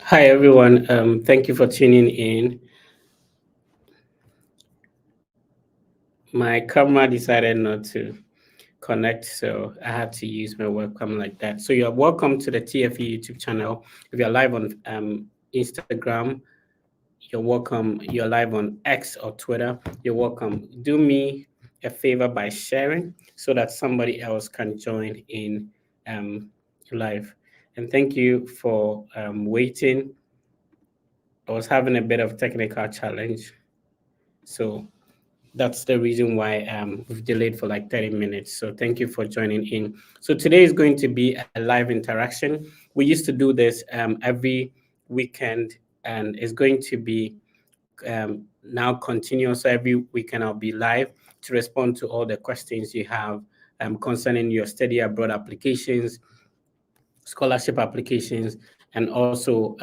Hi everyone. Thank you for tuning in. My camera decided not to connect, so I had to use my webcam like that. So you're welcome to the TFE YouTube channel. If you're live on Instagram, you're welcome. You're live on X or Twitter, you're welcome. Do me a favor by sharing so that somebody else can join in live. And thank you for waiting. I was having a bit of technical challenge, so that's the reason why we've delayed for like 30 minutes. So thank you for joining in. So today is going to be a live interaction. We used to do this every weekend, and it's going to be now continuous. So every weekend I'll be live to respond to all the questions you have concerning your study abroad applications, scholarship applications, and also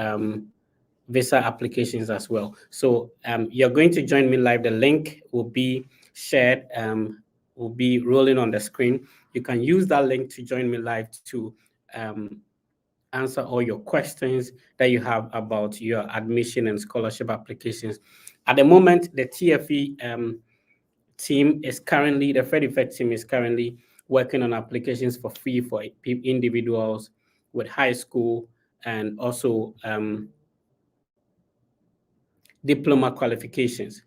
visa applications as well. So you're going to join me live. The link will be shared, will be rolling on the screen. You can use that link to join me live to um, answer all your questions that you have about your admission and scholarship applications. At the moment, the TFE team is currently, the Fed Effect team is currently working on applications for free for individuals with high school and also diploma qualifications.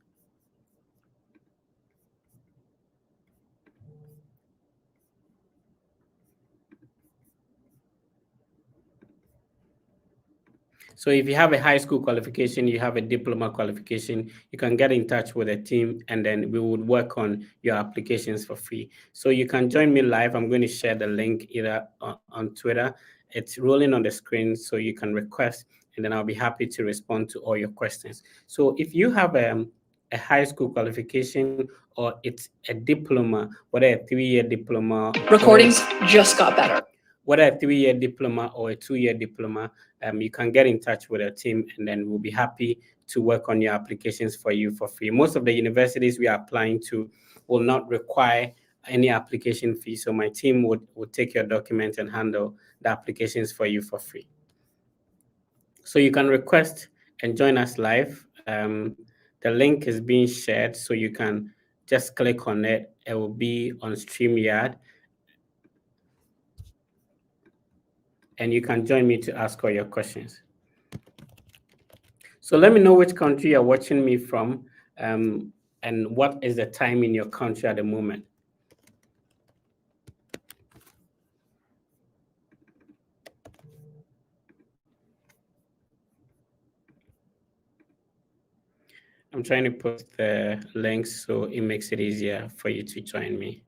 So if you have a high school qualification, you have a diploma qualification, you can get in touch with the team and then we would work on your applications for free. So you can join me live. I'm going to share the link either on Twitter. It's rolling on the screen so you can request and then I'll be happy to respond to all your questions. So if you have a high school qualification or it's a diploma, whether a 3-year diploma. Recordings just got better. Whether a 3-year diploma or a 2-year diploma, you can get in touch with our team and then we'll be happy to work on your applications for you for free. Most of the universities we are applying to will not require any application fee. So my team would take your documents and handle the applications for you for free. So you can request and join us live. The link is being shared, so you can just click on it. It will be on StreamYard. And you can join me to ask all your questions. So let me know which country you're watching me from and what is the time in your country at the moment. I'm trying to put the links so it makes it easier for you to join me.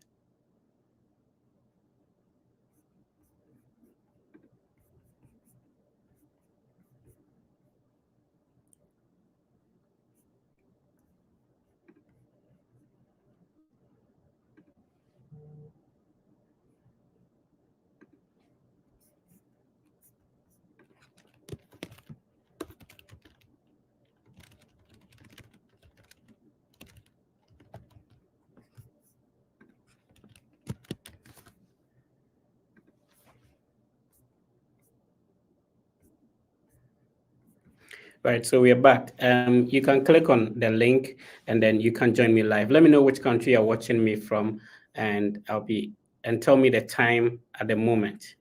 Right, so we're back. You can click on the link and then you can join me live. Let me know which country you're watching me from and tell me the time at the moment.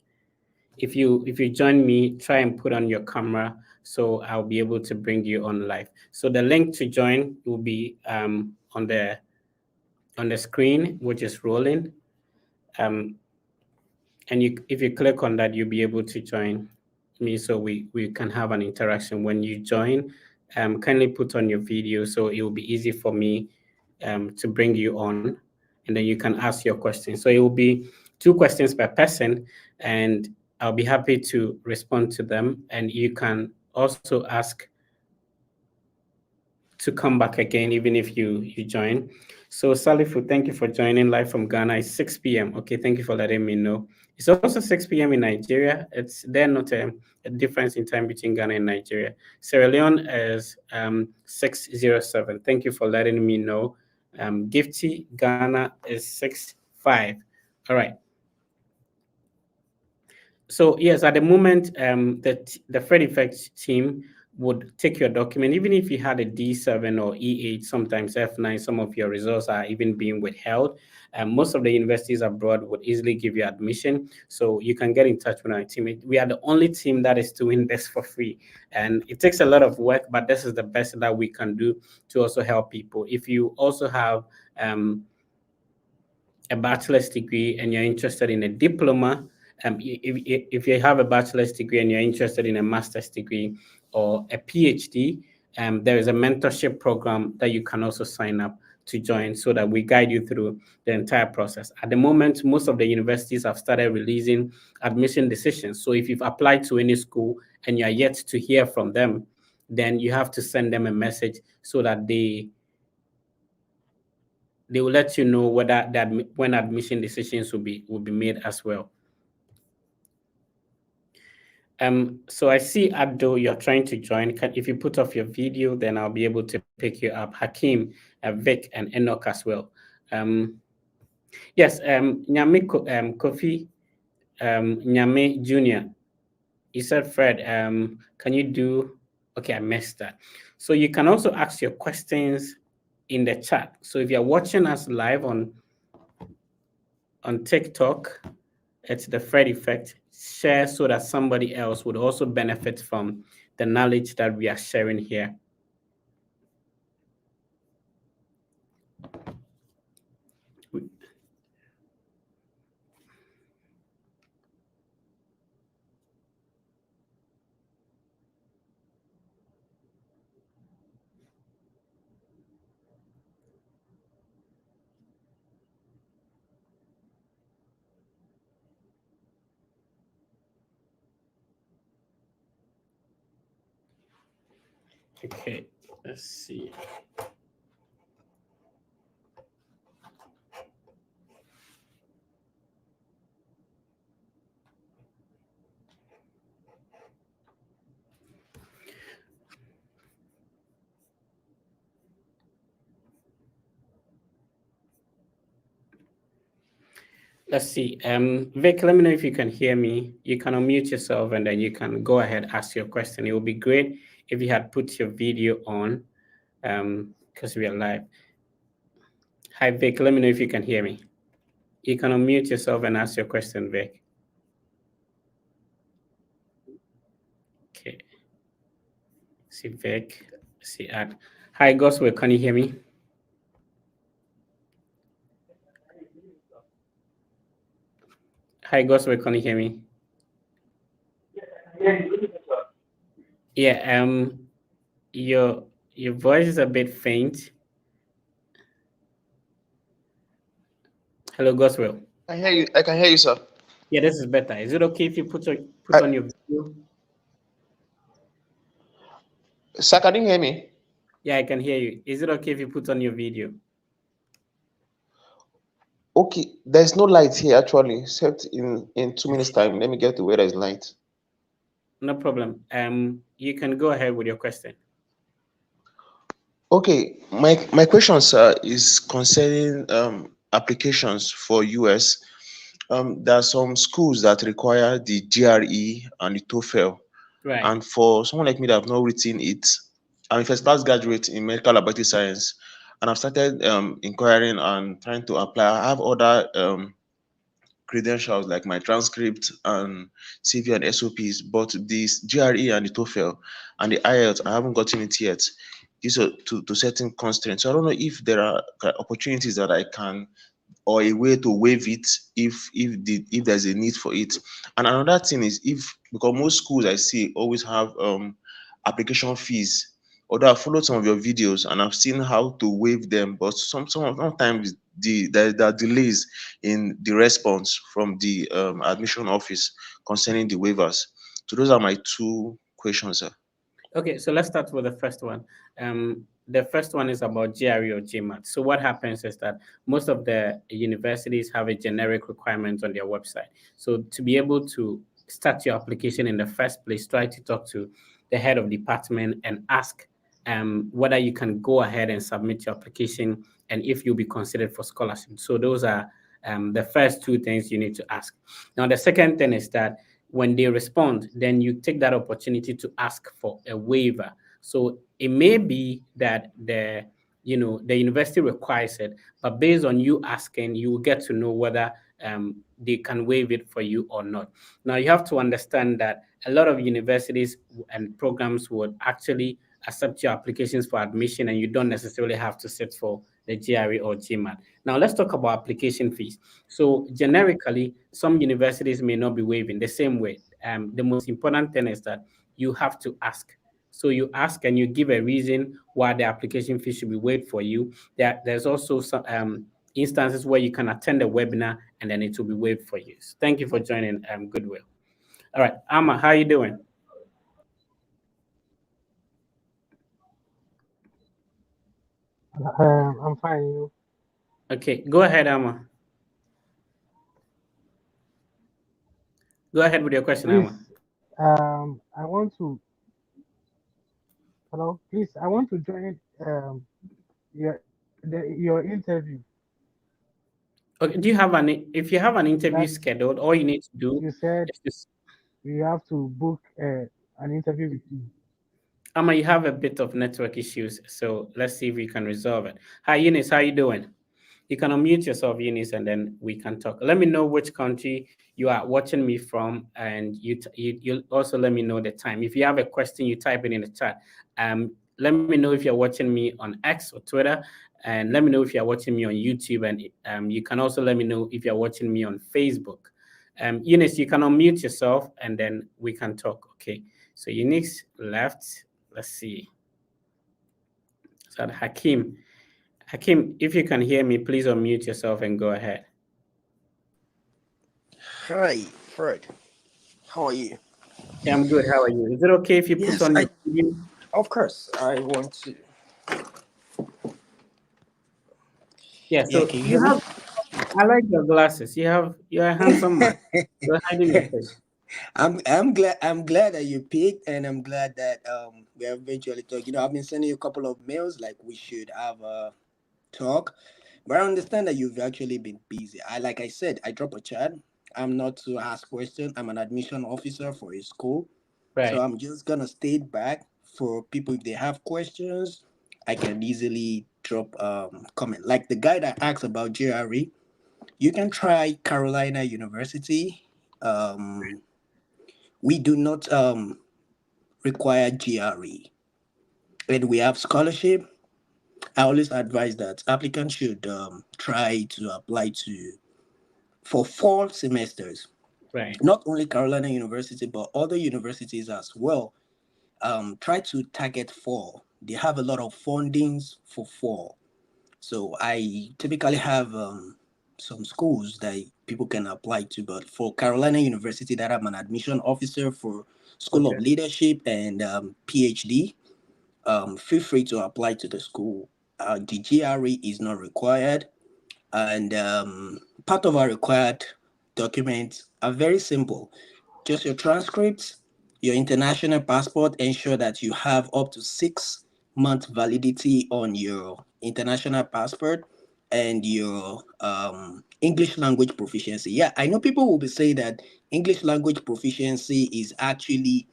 If you join me, try and put on your camera so I'll be able to bring you on live. So the link to join will be on the screen, which is rolling. And if you click on that, you'll be able to join me so we can have an interaction. When you join, kindly put on your video so it will be easy for me to bring you on, and then you can ask your questions. So it will be 2 questions per person, and I'll be happy to respond to them. And you can also ask to come back again, even if you join. So Salifu, thank you for joining live from Ghana. It's 6 p.m. Okay, thank you for letting me know. It's also 6 p.m. in Nigeria. It's there not a difference in time between Ghana and Nigeria. Sierra Leone is 6:07. Thank you for letting me know. Gifty, Ghana is 6:05. All right. So yes, at the moment, the Fred Effect team would take your document, even if you had a D7 or E8, sometimes F9, some of your results are even being withheld. Most of the universities abroad would easily give you admission, so you can get in touch with our team. We are the only team that is doing this for free, and it takes a lot of work, but this is the best that we can do to also help people. If you also have a bachelor's degree and you're interested in a diploma, if you have a bachelor's degree and you're interested in a master's degree or a PhD, there is a mentorship program that you can also sign up to join so that we guide you through the entire process. At the moment, most of the universities have started releasing admission decisions. So if you've applied to any school and you're yet to hear from them, then you have to send them a message so that they will let you know whether that when admission decisions will be made as well. So I see Abdul, you're trying to join. If you put off your video, then I'll be able to pick you up. Hakim, Vic, and Enoch as well. Yes, Nyame Kofi, Nyame Junior. You said Fred. Can you do? Okay, I missed that. So you can also ask your questions in the chat. So if you're watching us live on TikTok, it's the Fred Effect. Share so that somebody else would also benefit from the knowledge that we are sharing here. Okay, let's see. Let's see. Vic, let me know if you can hear me. You can unmute yourself and then you can go ahead, ask your question. It would be great if you had put your video on because we are live. Hi, Vic. Let me know if you can hear me. You can unmute yourself and ask your question, Vic. Okay. See Vic. See Ad. Hi, Goswell. Can you hear me? Hi, Goswell. Can you hear me? Yeah. Your voice is a bit faint. Hello, Goswell. I hear you. I can hear you, sir. Yeah, this is better. Is it okay if you put on your video? Sir, can you hear me? Yeah, I can hear you. Is it okay if you put on your video? Okay, there's no light here actually, except in 2 minutes time. Let me get to where there's light. No problem. You can go ahead with your question. Okay, my question, sir, is concerning applications for US. There are some schools that require the GRE and the TOEFL, Right. and for someone like me that have not written it, I'm a first class graduate in medical laboratory science, and I've started inquiring and trying to apply. I have other credentials like my transcript and CV and SOPs, but this GRE and the TOEFL and the IELTS, I haven't gotten it yet. These are to certain constraints. So I don't know if there are opportunities that I can, or a way to waive it if there's a need for it. And another thing is, if because most schools I see always have application fees. Although I've followed some of your videos and I've seen how to waive them, but sometimes there are delays in the response from the admission office concerning the waivers. So those are my two questions, sir. Okay, so let's start with the first one. The first one is about GRE or GMAT. So what happens is that most of the universities have a generic requirement on their website. So to be able to start your application in the first place, try to talk to the head of department and ask whether you can go ahead and submit your application and if you'll be considered for scholarship. So those are the first two things you need to ask. Now, the second thing is that when they respond, then you take that opportunity to ask for a waiver. So it may be that the university requires it, but based on you asking, you will get to know whether they can waive it for you or not. Now you have to understand that a lot of universities and programs would actually accept your applications for admission, and you don't necessarily have to sit for the GRE or GMAT. Now let's talk about application fees. So generically, some universities may not be waiving the same way. The most important thing is that you have to ask. So you ask and you give a reason why the application fee should be waived for you. There's also some instances where you can attend a webinar and then it will be waived for you. So thank you for joining Goodwill. All right, Amma, how are you doing? I'm fine. You? Okay, go ahead, Amma. Go ahead with your question, Please, Amma. I want to. Hello, please. I want to join your interview. Okay, if you have an interview That scheduled, all you need to do you said is just you have to book an interview with you. Amma, you have a bit of network issues, so let's see if we can resolve it. Hi, Eunice, how you doing? You can unmute yourself, Eunice, and then we can talk. Let me know which country you are watching me from, and you also let me know the time. If you have a question, you type it in the chat. Let me know if you're watching me on X or Twitter, and let me know if you're watching me on YouTube, and you can also let me know if you're watching me on Facebook. Eunice, you can unmute yourself, and then we can talk. Okay. So Eunice left. Let's see. So Hakim. Hakim, if you can hear me, please unmute yourself and go ahead. Hi, Fred. How are you? Yeah, I'm good. How are you? Is it okay if you put Yes, on your video? of course, I want to. Yeah, Yeah, so can you you hear me? have, I like your glasses. You're a handsome man. You're hiding your face. I'm glad that you picked, and I'm glad that we eventually talk. I've been sending you a couple of mails like we should have a talk, but I understand that you've actually been busy. Like I said, I drop a chat. I'm not to ask questions. I'm an admission officer for a school, so Right. I'm just gonna stay back for people if they have questions. I can easily drop comment. Like the guy that asked about GRE, you can try Carolina University. We do not require GRE, and we have scholarship. I always advise that applicants should try to apply to for 4 semesters. Right. Not only Carolina University, but other universities as well. Try to target 4. They have a lot of fundings for 4. So I typically have some schools that people can apply to, but for Carolina University, that I'm an admission officer for School of Okay. Leadership and PhD. Feel free to apply to the school. The GRE is not required, and part of our required documents are very simple. Just your transcripts, your international passport. Ensure that you have up to 6 month validity on your international passport, and your English language proficiency. Yeah, I know people will be saying that English language proficiency is actually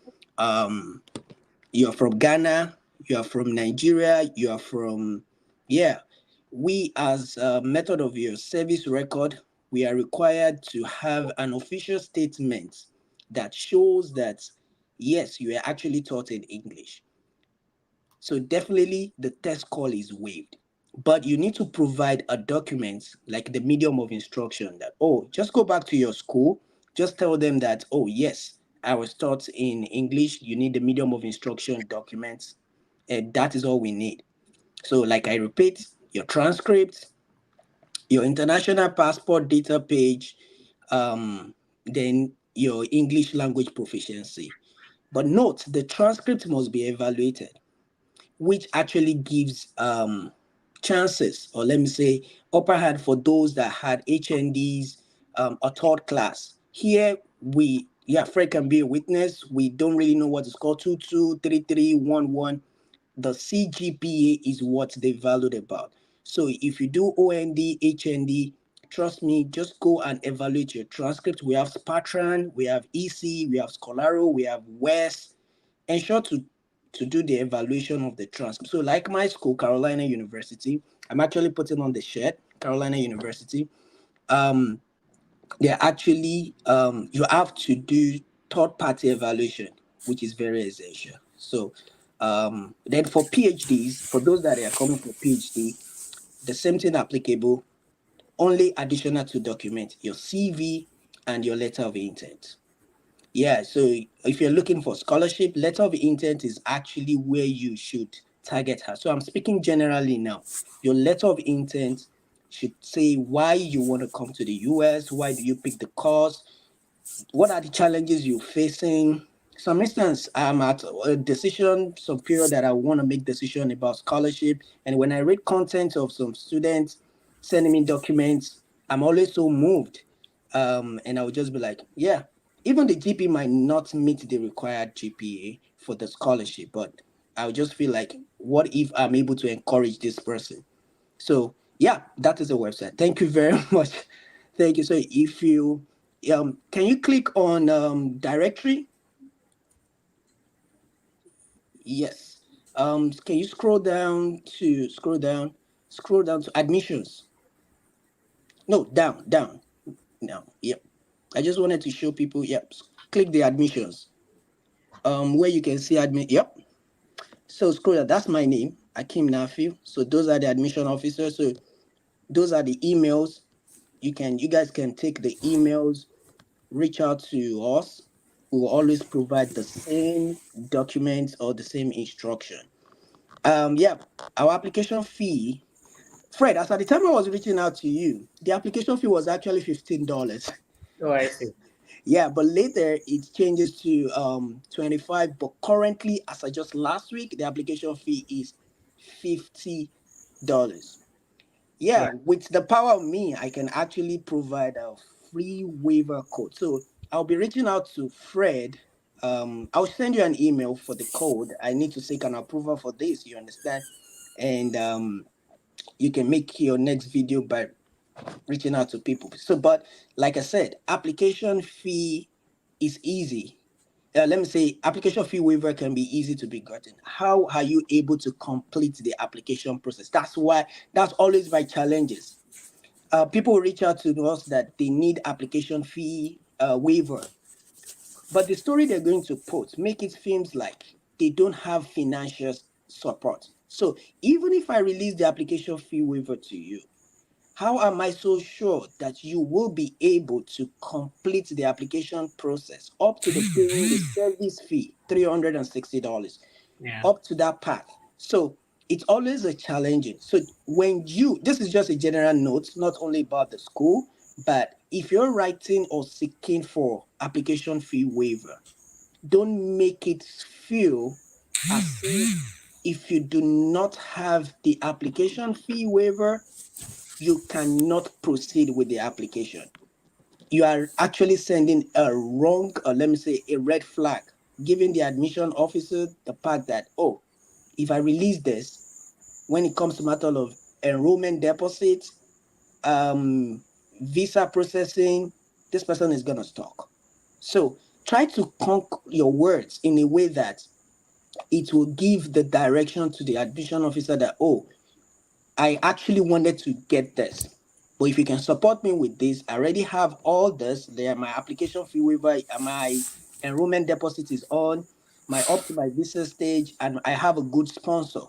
you're from Ghana, you are from Nigeria, you are from, yeah. We, as a method of your service record, we are required to have an official statement that shows that, yes, you are actually taught in English. So definitely the test call is waived. But you need to provide a document like the medium of instruction that, oh, just go back to your school, just tell them that, oh, yes, I was taught in English. You need the medium of instruction documents, and that is all we need. So, like I repeat, your transcript, your international passport data page, then your English language proficiency. But note, the transcript must be evaluated, which actually gives chances, or let me say, upper hand for those that had HNDs, a third class. Here, Fred can be a witness. We don't really know what it's called 223311. The CGPA is what they valued about. So if you do OND, HND, trust me, just go and evaluate your transcript. We have Spartan, we have EC, we have Scholaro, we have WES. Ensure to do the evaluation of the transcript. So like my school, Carolina University, I'm actually putting on the shirt, Carolina University. They're actually, you have to do third-party evaluation, which is very essential. So then for PhDs, for those that are coming for PhD, the same thing applicable, only additional to document your CV and your letter of intent. Yeah, so if you're looking for scholarship, letter of intent is actually where you should target her. So I'm speaking generally now. Your letter of intent should say why you want to come to the US, why do you pick the course, what are the challenges you're facing. Some instance, I'm at a decision, some period that I want to make decision about scholarship, and when I read content of some students sending me documents, I'm always so moved. And I would just be like, yeah, even the GP might not meet the required GPA for the scholarship, but I would just feel like, what if I'm able to encourage this person? So yeah, that is the website. Thank you very much. Thank you. So if you can you click on directory? Yes. Can you scroll down to admissions? No, down. No, yep. I just wanted to show people, yep. Click the admissions. Where you can see admin, yep. So scroll down, that's my name, Akim Nafi. So those are the admission officers. So those are the emails. You guys can take the emails, reach out to us. We will always provide the same documents or the same instruction. Yeah, our application fee, Fred, as at the time I was reaching out to you, the application fee was actually $15. Oh, I see. Yeah, but later it changes to 25. But currently, as I just last week, the application fee is $50. Yeah, Right. with the power of me, I can actually provide a free waiver code. So I'll be reaching out to Fred. I'll send you an email for the code. I need to seek an approval for this, you understand? And you can make your next video by reaching out to people. So, but like I said, application fee is easy. Let me say, application fee waiver can be easy to be gotten. How are you able to complete the application process? That's always my challenges. People reach out to us that they need application fee waiver, but the story they're going to put make it seems like they don't have financial support. So even if I release the application fee waiver to you, how am I so sure that you will be able to complete the application process up to the paying the service fee, $360, Yeah. up to that path? So it's always a challenging. So this is just a general note, not only about the school, but if you're writing or seeking for application fee waiver, don't make it feel as if you do not have the application fee waiver, you cannot proceed with the application. You are actually sending a wrong, or let me say, a red flag, giving the admission officer the fact that, oh, if I release this, when it comes to matter of enrollment deposits, visa processing, this person is going to stalk. So try to conk your words in a way that it will give the direction to the admission officer that, oh, I actually wanted to get this. But if you can support me with this, I already have all this. There, my application fee waiver, my enrollment deposit is on, my up to my visa stage, and I have a good sponsor.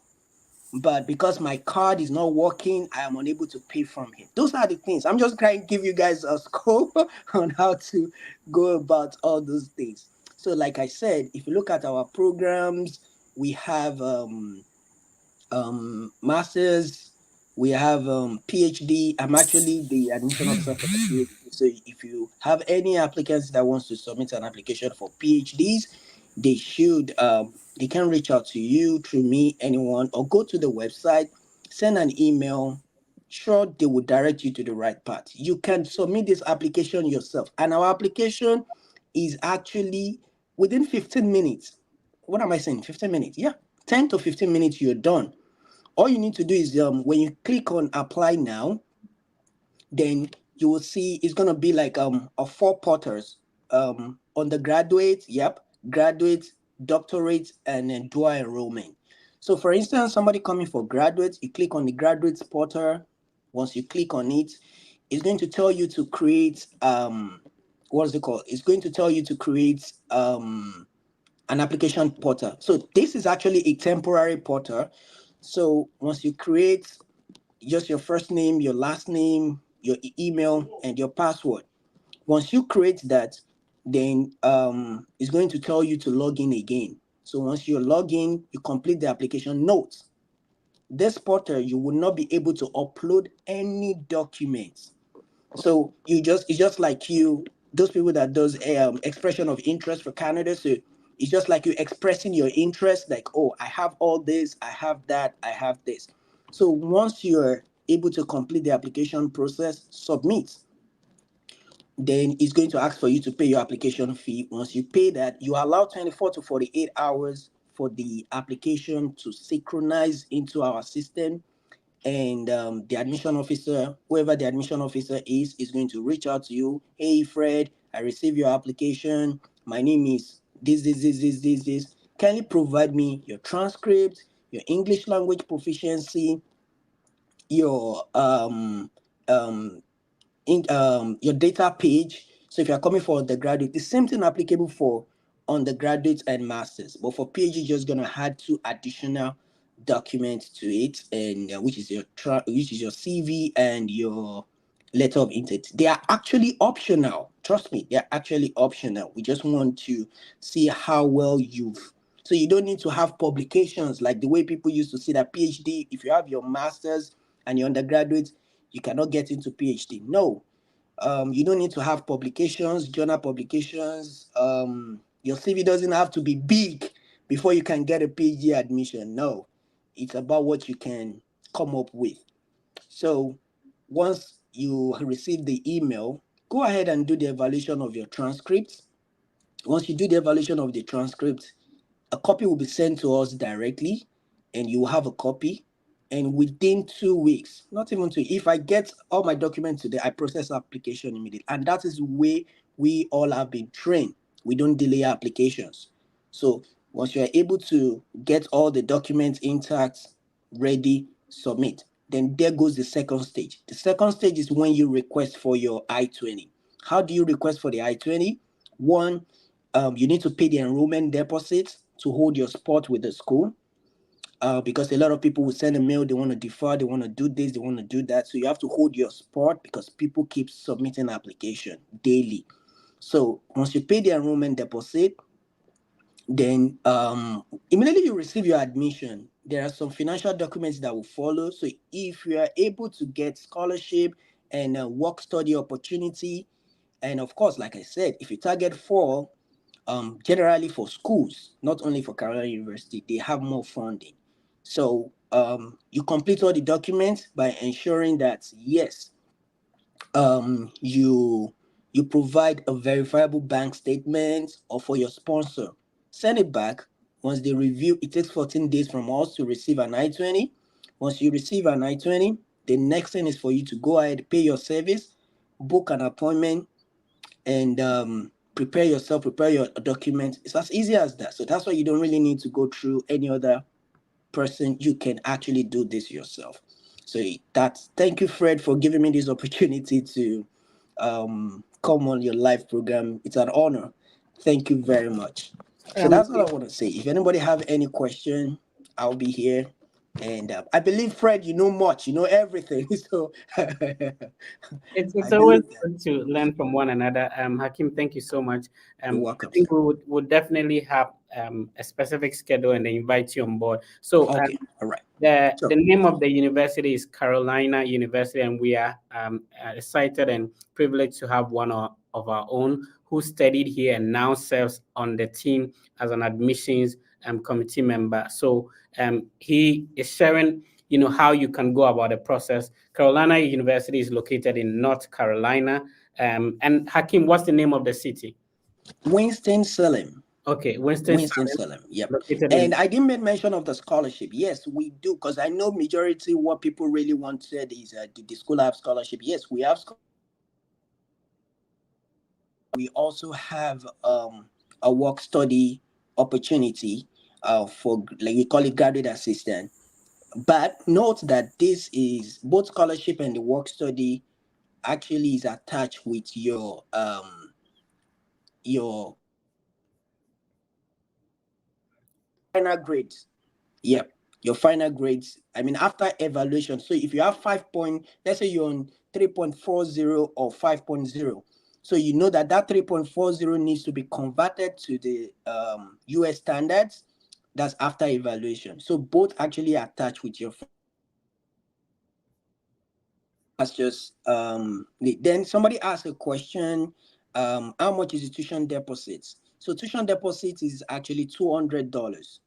But because my card is not working, I am unable to pay from here. Those are the things. I'm just trying to give you guys a scope on how to go about all those things. So, like I said, if you look at our programs, we have masters, we have PhD. I'm actually the admission officer for the PhD. So if you have any applicants that wants to submit an application for PhDs, they can reach out to you through me, anyone, or go to the website, send an email. Sure, they will direct you to the right path. You can submit this application yourself, and our application is actually within 15 minutes. What am I saying? 15 minutes? Yeah, 10 to 15 minutes, you're done. All you need to do is when you click on apply now, then you will see it's gonna be like a 4 porters. Undergraduate, yep, graduate, doctorate, and then dual enrollment. So for instance, somebody coming for graduates, you click on the graduates portal. Once you click on it, it's going to tell you to create what's it called? It's going to tell you to create an application portal. So this is actually a temporary portal. So once you create just your first name, your last name, your email, and your password. Once you create that, then it's going to tell you to log in again. So once you log in, you complete the application notes. This portal, you will not be able to upload any documents. So it's just like those people that does expression of interest for candidates. So it's just like you expressing your interest, like, oh, I have all this, I have that, I have this. So once you're able to complete the application process, submit, then it's going to ask for you to pay your application fee. Once you pay that, you are allowed 24 to 48 hours for the application to synchronize into our system. And the admission officer, whoever the admission officer is going to reach out to you. Hey, Fred, I received your application. My name is this. Can you provide me your transcript, your English language proficiency, your your data page? So if you're coming for undergraduate, the same thing applicable for undergraduate and masters, but for PhD, you're just gonna add 2 additional documents to it, and which is your CV and your letter of intent. They are actually optional. Trust me, they are actually optional. We just want to see how well you've. So you don't need to have publications like the way people used to see that PhD. If you have your masters and your undergraduate, you cannot get into PhD. No, you don't need to have publications, journal publications. Your CV doesn't have to be big before you can get a PhD admission. No, it's about what you can come up with. So once you receive the email, go ahead and do the evaluation of your transcripts. Once you do the evaluation of the transcript, a copy will be sent to us directly, and you will have a copy. And within 2 weeks, not even 2, if I get all my documents today, I process application immediately. And that is the way we all have been trained. We don't delay applications. So once you are able to get all the documents intact, ready, submit, then there goes the second stage. The second stage is when you request for your I-20. How do you request for the I-20? One, you need to pay the enrollment deposit to hold your spot with the school, because a lot of people will send a mail, they want to defer, they want to do this, they want to do that. So you have to hold your spot because people keep submitting application daily. So once you pay the enrollment deposit, then immediately you receive your admission, there are some financial documents that will follow. So if you are able to get scholarship and work study opportunity, and of course, like I said, if you target for generally for schools, not only for Carolina University, they have more funding. So you complete all the documents by ensuring that yes, you provide a verifiable bank statement, or for your sponsor, send it back. Once they review, it takes 14 days from us to receive an I-20. Once you receive an I-20, the next thing is for you to go ahead, pay your service, book an appointment, and prepare yourself, prepare your document. It's as easy as that. So that's why you don't really need to go through any other person. You can actually do this yourself. So thank you, Fred, for giving me this opportunity to come on your live program. It's an honor. Thank you very much. So that's all I want to say. If anybody have any question, I'll be here. And I believe, Fred, you know much, you know everything. So It's I always believe that. good to learn from one another. Hakim, thank you so much. You're welcome, I think sir. we would definitely have a specific schedule and then invite you on board. So Okay, all right. the Sure. name of the university is Carolina University, and we are excited and privileged to have one of our own who studied here and now serves on the team as an admissions committee member. So he is sharing, how you can go about the process. Carolina University is located in North Carolina. And Hakim, what's the name of the city? Winston-Salem. Okay, Winston-Salem. Yep. located in. And I didn't make mention of the scholarship. Yes, we do, because I know majority what people really wanted is did the school have scholarship? Yes, we have scholarship. we also have a work study opportunity for, like we call it, graduate assistant. But note that this is both scholarship and the work study actually is attached with your final grades. Yep, your final grades. I mean, after evaluation. So if you have 5 point, let's say you're on 3.40 or 5.0. So you know that 3.40 needs to be converted to the US standards. That's after evaluation. So both actually attach with your. That's just then somebody asked a question, how much is the tuition deposits? So tuition deposits is actually $200,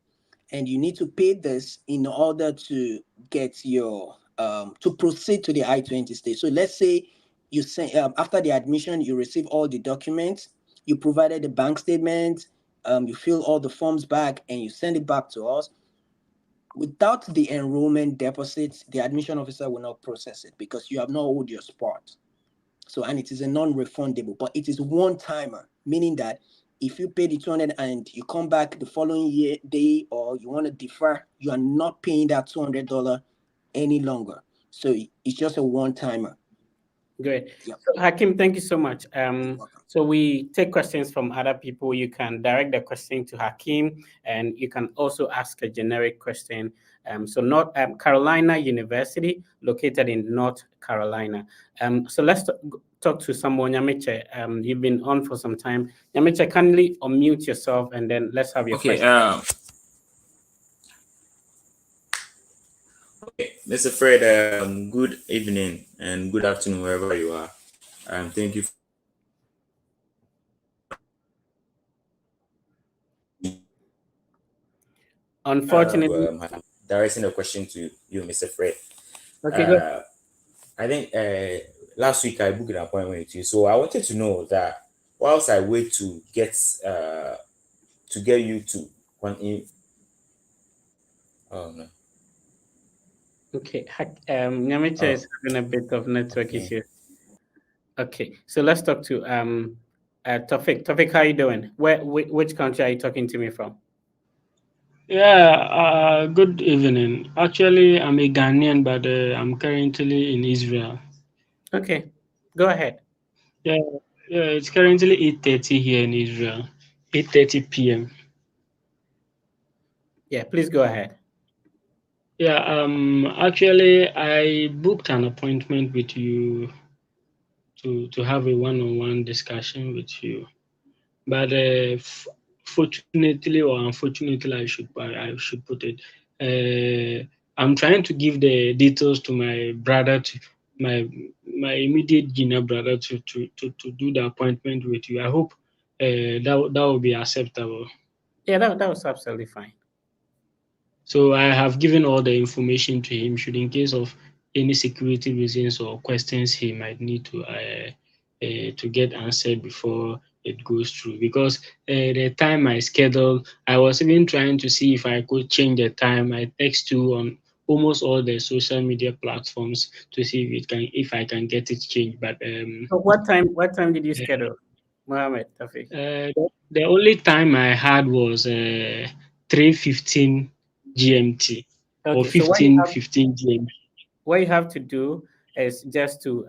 and you need to pay this in order to get your to proceed to the I-20 stage. So let's say you say after the admission you receive all the documents, you provided the bank statement, you fill all the forms back and you send it back to us. Without the enrollment deposits, the admission officer will not process it because you have not owed your spot. So, and it is a non-refundable, but it is one-timer, meaning that if you pay the 200 and you come back the following day, or you want to defer, you are not paying that $200 any longer. So it's just a one-timer. Great. Yep. So, Hakim, thank you so much. Welcome. So we take questions from other people. You can direct the question to Hakim, and you can also ask a generic question. So North Carolina University, located in North Carolina. So let's talk to someone. Nyamiche, you've been on for some time. Nyamiche, kindly unmute yourself, and then let's have your question. Okay, Mr. Fred, good evening and good afternoon wherever you are. Thank you. Unfortunately, directing a question to you, Mr. Fred. okay, go. I think last week I booked an appointment with you, so I wanted to know that whilst I wait to get you to oh no. Okay, Nyamiche is having a bit of network issue. Okay, so let's talk to Tofik. Tofik, how are you doing? Which country are you talking to me from? Yeah, good evening. Actually, I'm a Ghanaian, but I'm currently in Israel. Okay, go ahead. Yeah, it's currently 8:30 here in Israel, 8:30 p.m. Yeah, please go ahead. Yeah, actually, I booked an appointment with you to have a one-on-one discussion with you, but fortunately or unfortunately, I should put it, I'm trying to give the details to my brother, to my immediate junior brother, to do the appointment with you. I hope that will be acceptable. Yeah, that was absolutely fine. So I have given all the information to him, should in case of any security reasons or questions he might need to get answered before it goes through. Because the time I scheduled, I was even trying to see if I could change the time. I text you on almost all the social media platforms to see if I can get it changed. But So what time did you schedule, Mohammed Tafik? the only time I had was 3:15 GMT or Okay, so 15:15 GMT. what you have to do is just to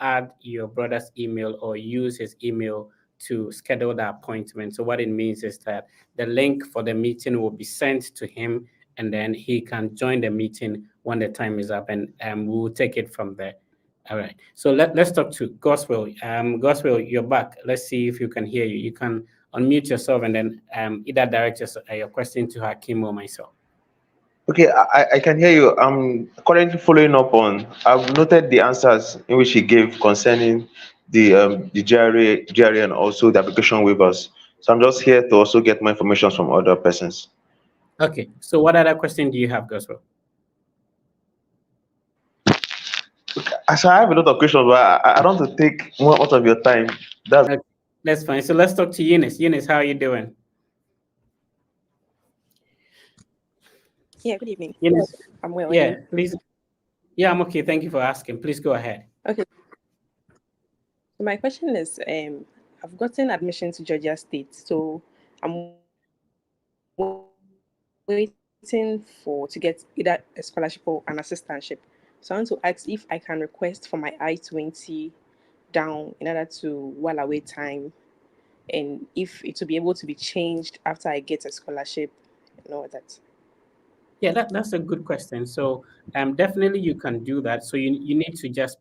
add your brother's email or use his email to schedule the appointment. So what it means is that the link for the meeting will be sent to him, and then he can join the meeting when the time is up, and we will take it from there. All right. So let's talk to Gospel. Gospel, you're back. Let's see if you can hear you. You can unmute yourself and then either direct your question to Hakim or myself. Okay, I can hear you. I'm currently following up on. I've noted the answers in which he gave concerning the GRA and also the application waivers. So I'm just here to also get more information from other persons. Okay. So what other question do you have, Gospel? So I have a lot of questions, but I don't want to take more out of your time. That's fine. So let's talk to Eunice. Eunice, how are you doing? Yeah, good evening. Eunice, I'm well. yeah, please. Yeah, I'm okay. Thank you for asking. Please go ahead. Okay. So my question is, I've gotten admission to Georgia State, so I'm waiting to get either a scholarship or an assistantship. So I want to ask if I can request for my I-20 down in order to while I wait time, and if it will be able to be changed after I get a scholarship and all that. Yeah, that's a good question. So definitely you can do that. So you need to just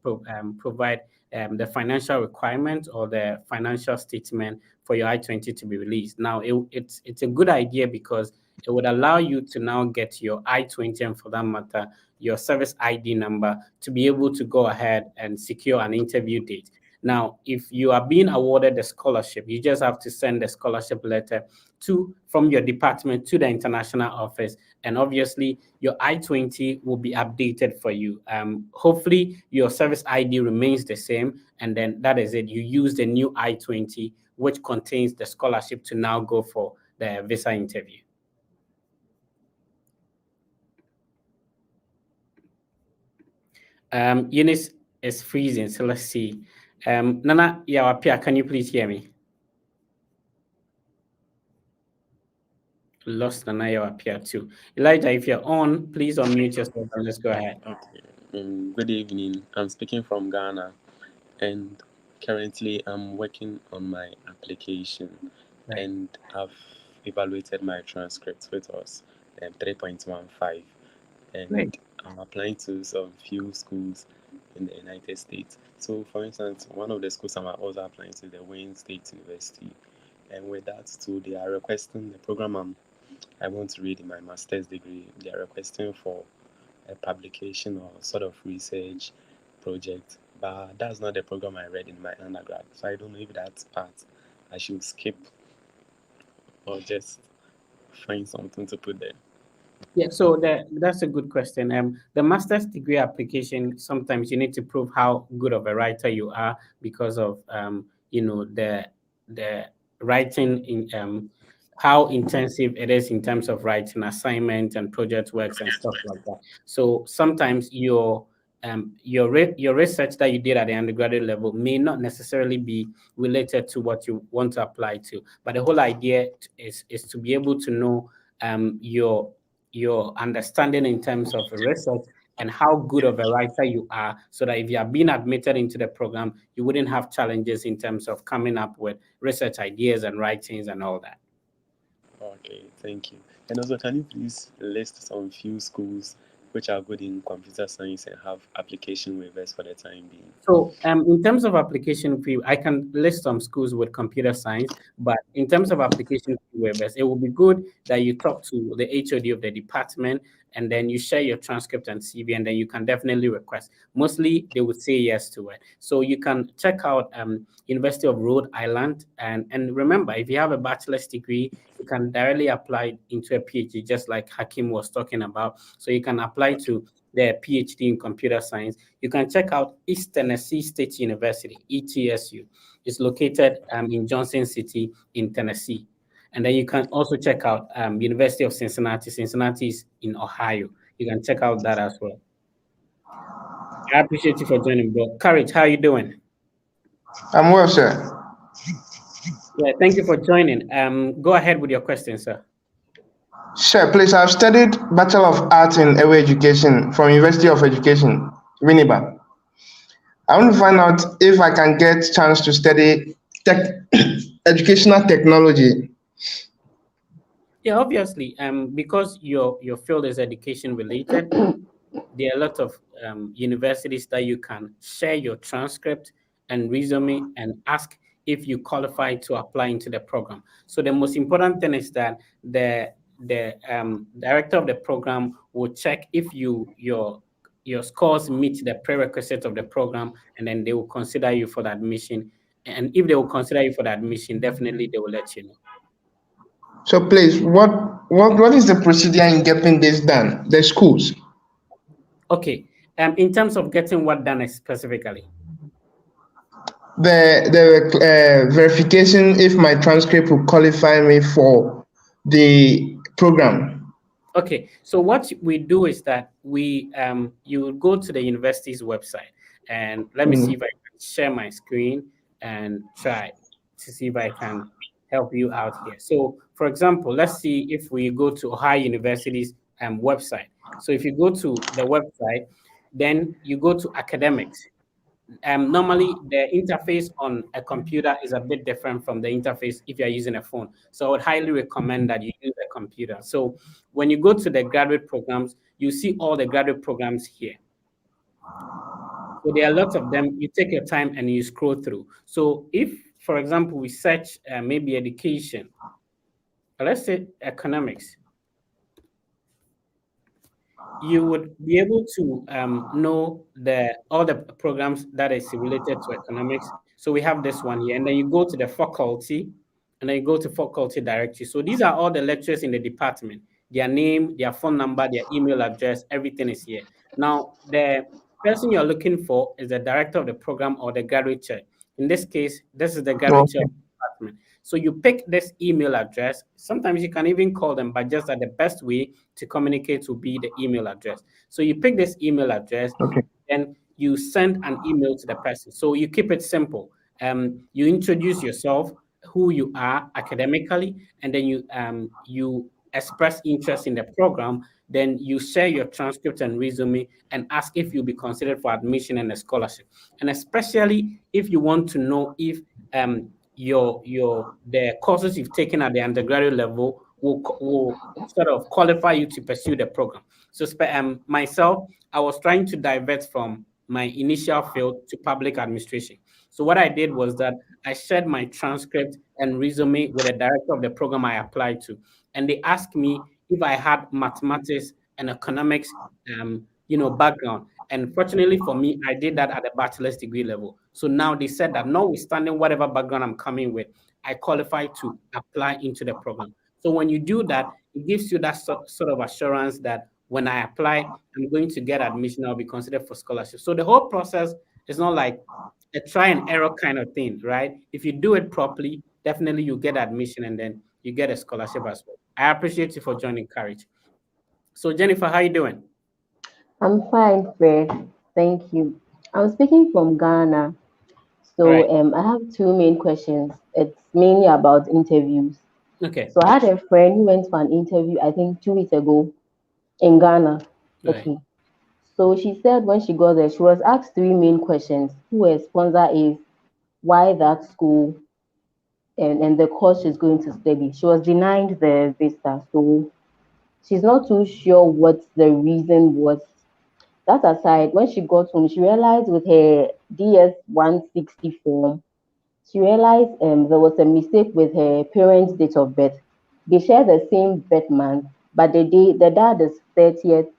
provide the financial requirement or the financial statement for your I-20 to be released. Now it's a good idea because it would allow you to now get your I-20 and for that matter your service ID number to be able to go ahead and secure an interview date. Now, if you are being awarded the scholarship, you just have to send the scholarship letter from your department to the international office, and obviously your I-20 will be updated for you. Hopefully your service ID remains the same, and then that is it. You use the new I-20, which contains the scholarship to now go for the visa interview. Eunice is freezing, so let's see. Nana Yawapia, can you please hear me? Lost Nana Yawapia too. Elijah, if you're on, please unmute yourself and let's go ahead. Okay. Good evening. I'm speaking from Ghana, and currently I'm working on my application, and I've evaluated my transcript, which was 3.15, and I'm applying to some few schools in the United States. So, for instance, one of the schools I'm also applying to is the Wayne State University, and with that too, they are requesting the program I want to read in my master's degree. They are requesting for a publication or sort of research project, but that's not the program I read in my undergrad. So I don't know if that part I should skip or just find something to put there. Yeah, so that's a good question. The master's degree application, sometimes you need to prove how good of a writer you are because of the writing in how intensive it is in terms of writing assignments and project works and stuff like that. So sometimes your research that you did at the undergraduate level may not necessarily be related to what you want to apply to. But the whole idea is to be able to know your understanding in terms of research and how good of a writer you are, so that if you are being admitted into the program, you wouldn't have challenges in terms of coming up with research ideas and writings and all that. Okay, thank you. And also, can you please list some few schools which are good in computer science and have application waivers for the time being? So in terms of application fee, I can list some schools with computer science, but in terms of application fee waivers, it will be good that you talk to the HOD of the department and then you share your transcript and CV, and then you can definitely request. Mostly they would say yes to it. So you can check out University of Rhode Island, and remember, if you have a bachelor's degree, you can directly apply into a PhD, just like Hakim was talking about. So you can apply to the PhD in computer science. You can check out East Tennessee State University, ETSU. It's located in Johnson City in Tennessee. And then you can also check out University of Cincinnati. Cincinnati is in Ohio. You can check out that as well. I appreciate you for joining, bro. Courage, how are you doing? I'm well, sir. Yeah, thank you for joining. Go ahead with your question, sir. Sir, please, I've studied Bachelor of Arts in Early Education from University of Education, Winneba. I want to find out if I can get chance to study educational technology. Yeah, obviously, because your field is education related, there are a lot of universities that you can share your transcript and resume and ask if you qualify to apply into the program. So the most important thing is that the director of the program will check if your scores meet the prerequisites of the program, and then they will consider you for the admission. And if they will consider you for the admission, definitely they will let you know. So please, what is the procedure in getting this done? The schools. Okay. In terms of getting what done specifically? The verification if my transcript will qualify me for the program. Okay, so what we do is that you will go to the university's website, and let me see if I can share my screen and try. to see if I can help you out here. So, for example, let's see if we go to Ohio University's website. So if you go to the website, then you go to academics. Normally, the interface on a computer is a bit different from the interface if you're using a phone. So I would highly recommend that you use a computer. So when you go to the graduate programs, you see all the graduate programs here. So there are lots of them. You take your time and you scroll through. So if, for example, we search maybe education, let's say economics, you would be able to know all the programs that is related to economics. So we have this one here, and then you go to the faculty, and then you go to faculty directory. So these are all the lecturers in the department. Their name, their phone number, their email address, everything is here. Now, the person you're looking for is the director of the program or the graduate chair. In this case, this is the graduate chair of the department. So you pick this email address. Sometimes you can even call them, but just that the best way to communicate will be the email address. So you pick this email address, and you send an email to the person. So you keep it simple. You introduce yourself, who you are academically, and then you express interest in the program. Then you share your transcript and resume and ask if you'll be considered for admission and a scholarship. And especially if you want to know if the courses you've taken at the undergraduate level will sort of qualify you to pursue the program. So myself, I was trying to divert from my initial field to public administration. So what I did was that I shared my transcript and resume with the director of the program I applied to, and they asked me if I had mathematics and economics, background. And fortunately for me, I did that at a bachelor's degree level. So now they said that notwithstanding whatever background I'm coming with, I qualify to apply into the program. So when you do that, it gives you that sort of assurance that when I apply, I'm going to get admission, I'll be considered for scholarship. So the whole process is not like a try and error kind of thing, right? If you do it properly, definitely you get admission and then you get a scholarship as well. I appreciate you for joining Courage. So Jennifer, how you doing? I'm fine, Fred. Thank you. I'm speaking from Ghana. So Right. I have two main questions. It's mainly about interviews. Okay. So I had a friend who went for an interview, I think 2 weeks ago in Ghana. Right. Okay. So she said when she got there, she was asked three main questions. Who her sponsor is, why that school, and the course she's going to study. She was denied the visa. So she's not too sure what the reason was. That aside, when she got home, she realized with her DS 160 form, she realized there was a mistake with her parents' date of birth. They share the same birth month, but the dad is 30th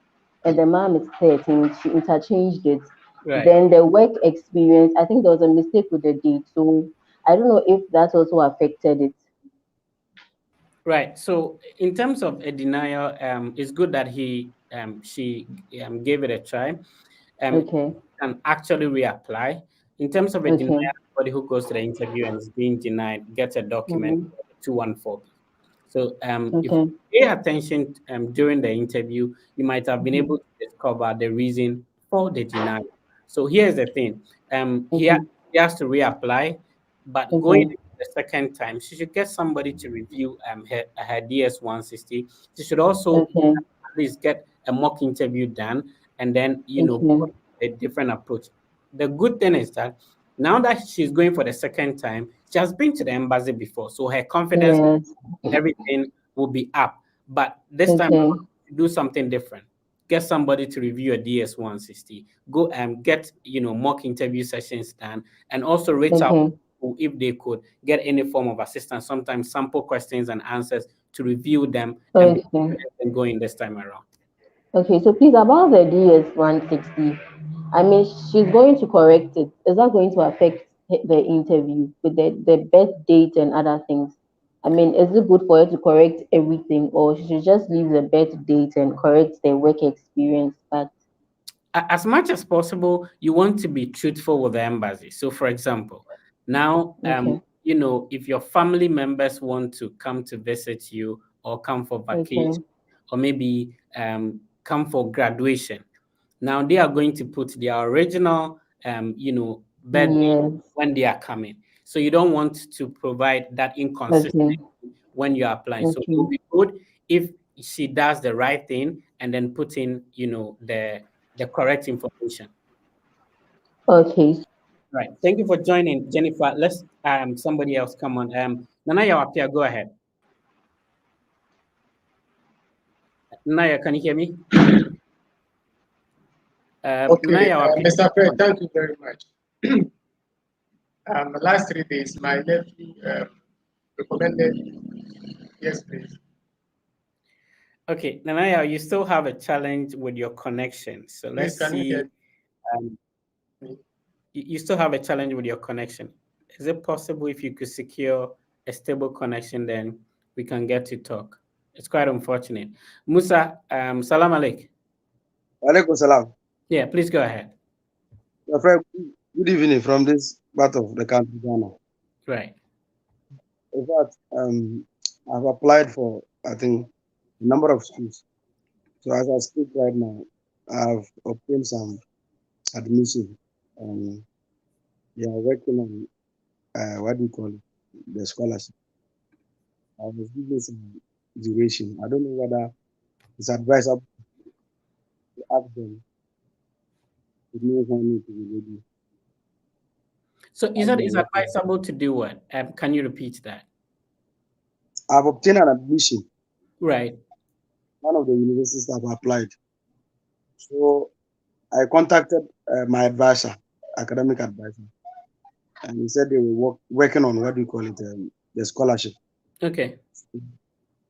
and the mom is 13th. She interchanged it. Right. Then the work experience, I think there was a mistake with the date. So I don't know if that also affected it. Right. So in terms of a denial, it's good that she gave it a try. Okay. Can actually reapply. In terms of a Okay. denial, anybody who goes to the interview and is being denied gets a document, 214. So if Okay. you pay attention during the interview, you might have been able to discover the reason for the denial. So here's the thing. He has to reapply, but going the second time, she should get somebody to review her DS 160. She should also at least get a mock interview done, and then go a different approach. The good thing is that now that she's going for the second time, she has been to the embassy before, so her confidence, everything will be up. But this time, do something different. Get somebody to review a DS 160. Go and get mock interview sessions done, and also reach out if they could get any form of assistance. Sometimes sample questions and answers to review them and going this time around. Okay, so please about the DS 160. I mean, she's going to correct it. Is that going to affect the interview with the birth date and other things? I mean, is it good for her to correct everything, or she should just leave the birth date and correct the work experience part? As much as possible, you want to be truthful with the embassy. So, for example, now, if your family members want to come to visit you or come for vacation or maybe come for graduation, now they are going to put their original, birthday when they are coming. So you don't want to provide that inconsistency when you're applying. So it would be good if she does the right thing and then put in, the correct information. Okay. Right. Thank you for joining, Jennifer. Let's somebody else come on. Nana Yawapia, go ahead. Naya, can you hear me? Okay, Mr. Fred, thank you very much. The last 3 days, my nephew recommended. Yes, please. Okay, Nanaya, you still have a challenge with your connection. So let's Please, can you see. hear You still have a challenge with your connection. Is it possible if you could secure a stable connection, then we can get to talk? It's quite unfortunate. Musa, salam alaikum. Alaikum salam. Yeah, please go ahead. My friend, good evening from this part of the country, Ghana. Right. In fact, I've applied for, I think, a number of schools. So as I speak right now, I've obtained some admission. They are working on, what do you call it, the scholarship. I was given some duration. I don't know whether it's advisable to ask them. It means I need to be ready. So you said it's advisable to do what? Can you repeat that? I've obtained an admission. Right. One of the universities I've applied. So I contacted my advisor, academic advisor, and he said they were working on, what do you call it, the scholarship. Okay.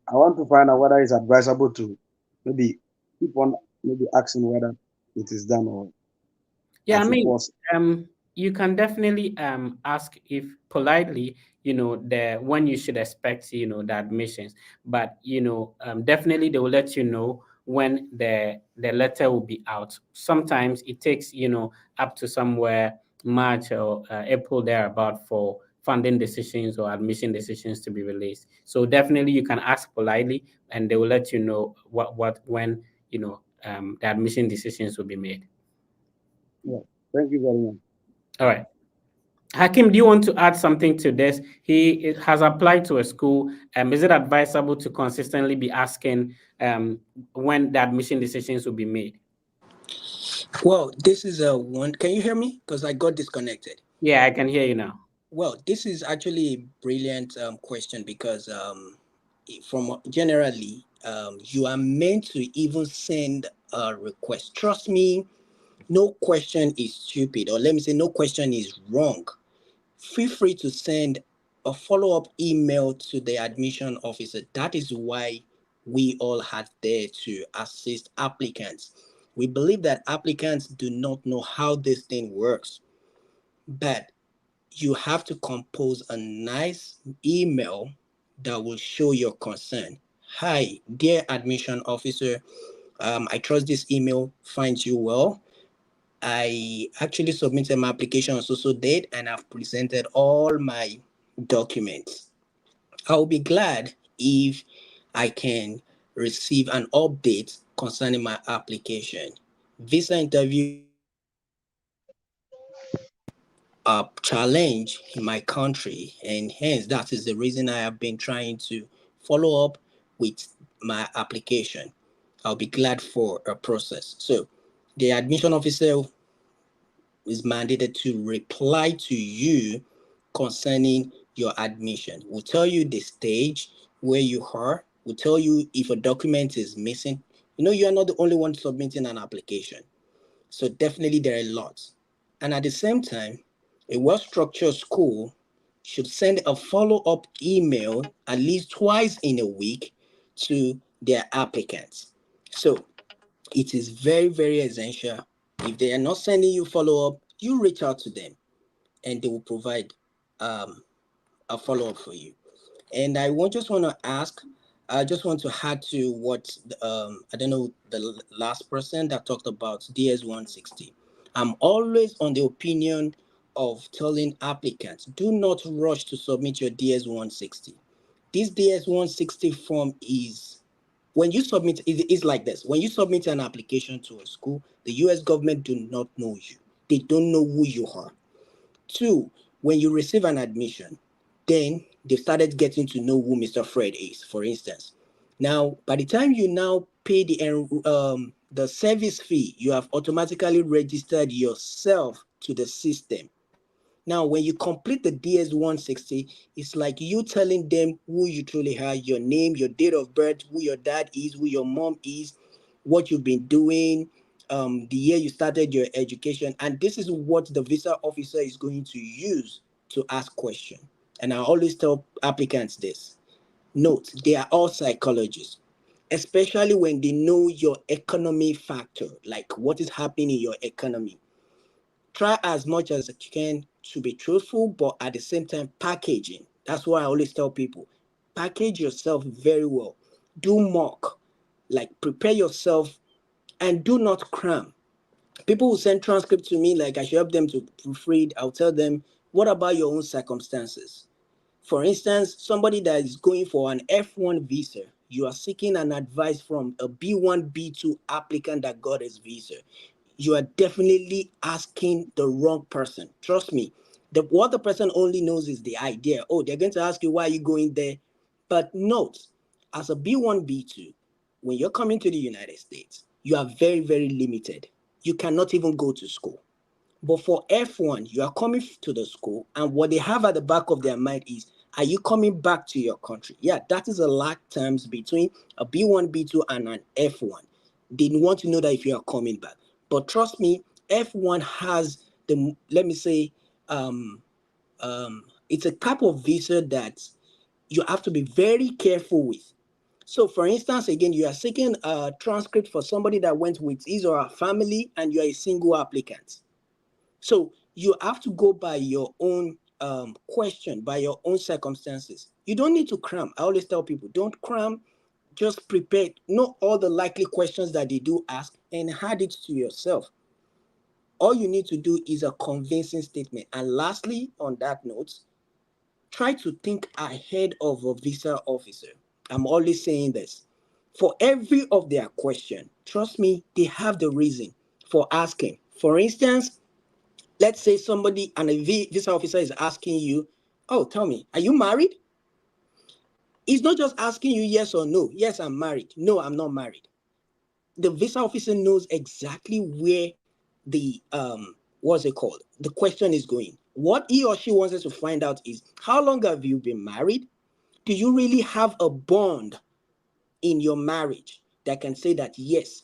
I want to find out whether it's advisable to maybe keep on maybe asking whether it is done or. Yeah, I mean, you can definitely ask if politely, when you should expect, the admissions, but definitely they will let you know when the letter will be out. Sometimes it takes up to somewhere March or April thereabout for funding decisions or admission decisions to be released. So definitely you can ask politely, and they will let you know when the admission decisions will be made. Yeah, thank you very much. All right. Hakim, do you want to add something to this? He has applied to a school. Is it advisable to consistently be asking when the admission decisions will be made? Well, this is a one. Can you hear me? Because I got disconnected. Yeah, I can hear you now. Well, this is actually a brilliant question because from generally, you are meant to even send a request. Trust me, no question is stupid, or let me say, no question is wrong. Feel free to send a follow-up email to the admission officer. That is why we all had there to assist applicants. We believe that applicants do not know how this thing works, but you have to compose a nice email that will show your concern. Hi, dear admission officer. I trust this email finds you well. I actually submitted my application on so date and I've presented all my documents. I'll be glad if I can receive an update concerning my application. Visa interview a challenge in my country, and hence that is the reason I have been trying to follow up with my application. I'll be glad for a process. So the admission officer is mandated to reply to you concerning your admission. We'll tell you the stage where you are. We'll tell you if a document is missing. You are not the only one submitting an application. So definitely there are lots. And at the same time, a well-structured school should send a follow-up email at least twice in a week to their applicants. So it is very, very essential. If they are not sending you follow-up, you reach out to them and they will provide a follow-up for you. And I just want to ask, I just want to add to what, I don't know, the last person that talked about DS-160. I'm always on the opinion of telling applicants, do not rush to submit your DS-160. This DS-160 form is, when you submit, it's like this. When you submit an application to a school, the US government do not know you. They don't know who you are. Two, When you receive an admission, then they started getting to know who Mr. Fred is, for instance. Now, by the time you now pay the service fee, you have automatically registered yourself to the system. Now, when you complete the DS-160, it's like you telling them who you truly are, your name, your date of birth, who your dad is, who your mom is, what you've been doing, the year you started your education. And this is what the visa officer is going to use to ask questions. And I always tell applicants this. Note, they are all psychologists, especially when they know your economy factor, like what is happening in your economy. Try as much as you can to be truthful, but at the same time, packaging. That's why I always tell people, package yourself very well. Do mock, like prepare yourself and do not cram. People who send transcripts to me, like I should help them to proofread. I'll tell them, what about your own circumstances? For instance, somebody that is going for an F1 visa, you are seeking an advice from a B1, B2 applicant that got his visa. You are definitely asking the wrong person. Trust me. What the person only knows is the idea. Oh, they're going to ask you why are you going there. But note, as a B1, B2, when you're coming to the United States, you are very, very limited. You cannot even go to school. But for F1, you are coming to the school, and what they have at the back of their mind is, are you coming back to your country? Yeah, that is a lag terms between a B1, B2, and an F1. They want to know that if you are coming back. But trust me, F1 has the, let me say, it's a type of visa that you have to be very careful with. So for instance, again, you are seeking a transcript for somebody that went with his or her family, and you are a single applicant. So you have to go by your own question, by your own circumstances. You don't need to cram. I always tell people, don't cram, just prepare. Know all the likely questions that they do ask and add it to yourself. All you need to do is a convincing statement. And lastly, on that note, try to think ahead of a visa officer. I'm always saying this. For every of their question, trust me, they have the reason for asking. For instance, let's say somebody and a visa officer is asking you, oh, tell me, are you married? He's not just asking you yes or no. Yes, I'm married. No, I'm not married. The visa officer knows exactly where the what's it called? The question is going. What he or she wants us to find out is, how long have you been married? Do you really have a bond in your marriage that can say that yes?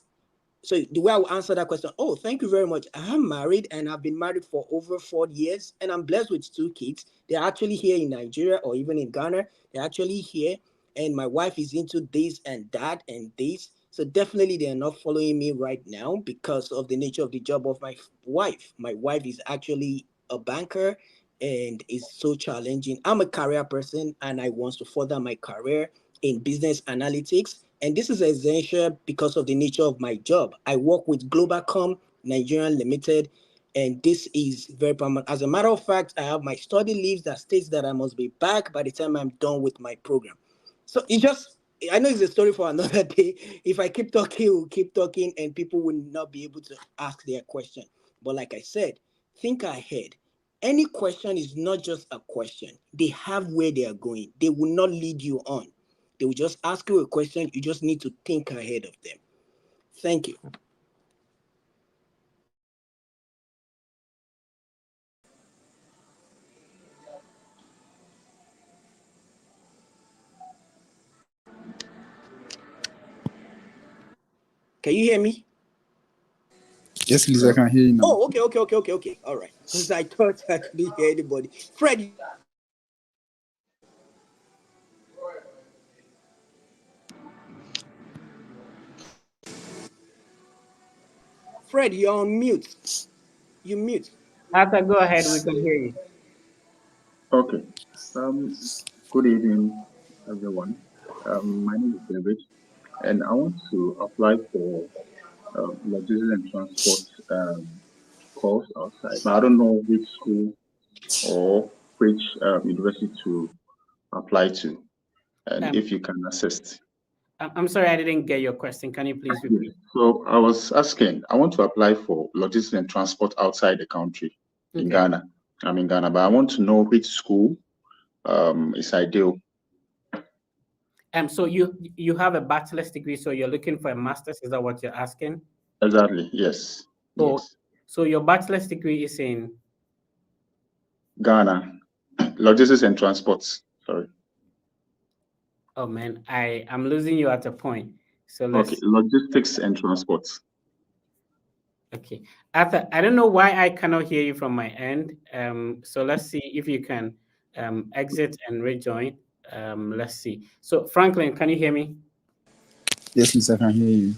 So the way I will answer that question, oh, thank you very much. I'm married and I've been married for over 4 years and I'm blessed with 2 kids. They're actually here in Nigeria or even in Ghana. They're actually here and my wife is into this and that and this. So definitely they're not following me right now because of the nature of the job of my wife. My wife is actually a banker and is so challenging. I'm a career person and I want to further my career in business analytics. And this is essential because of the nature of my job. I work with Globalcom Nigeria Limited, and this is very permanent. As a matter of fact, I have my study leaves that states that I must be back by the time I'm done with my program. So it just, I know it's a story for another day. If I keep talking, we'll keep talking, and people will not be able to ask their question. But like I said, think ahead. Any question is not just a question. They have where they are going. They will not lead you on. They will just ask you a question. You just need to think ahead of them. Thank you. Can you hear me? Yes, please, I can hear you now. Oh, okay. All right. Because I thought I couldn't hear anybody. Fred. Fred, you're on mute. You mute. Arthur, go ahead. We can hear you. Okay. Good evening, everyone. My name is David, and I want to apply for logistics and transport course outside, but I don't know which school or which university to apply to, and if you can assist. I'm sorry, I didn't get your question. Can you please repeat? So I was asking, I want to apply for logistics and transport outside the country in Ghana. I'm in Ghana, but I want to know which school is ideal. So you have a bachelor's degree, so you're looking for a master's. Is that what you're asking? Exactly. Yes. So, Yes. so your bachelor's degree is in Ghana, logistics and transports. Sorry. Oh man, I'm losing you at a point. So Okay, let's logistics and transports. okay. Arthur, I don't know why I cannot hear you from my end. So let's see if you can exit and rejoin. Let's see. So Franklin, can you hear me? Yes, please, I can hear you.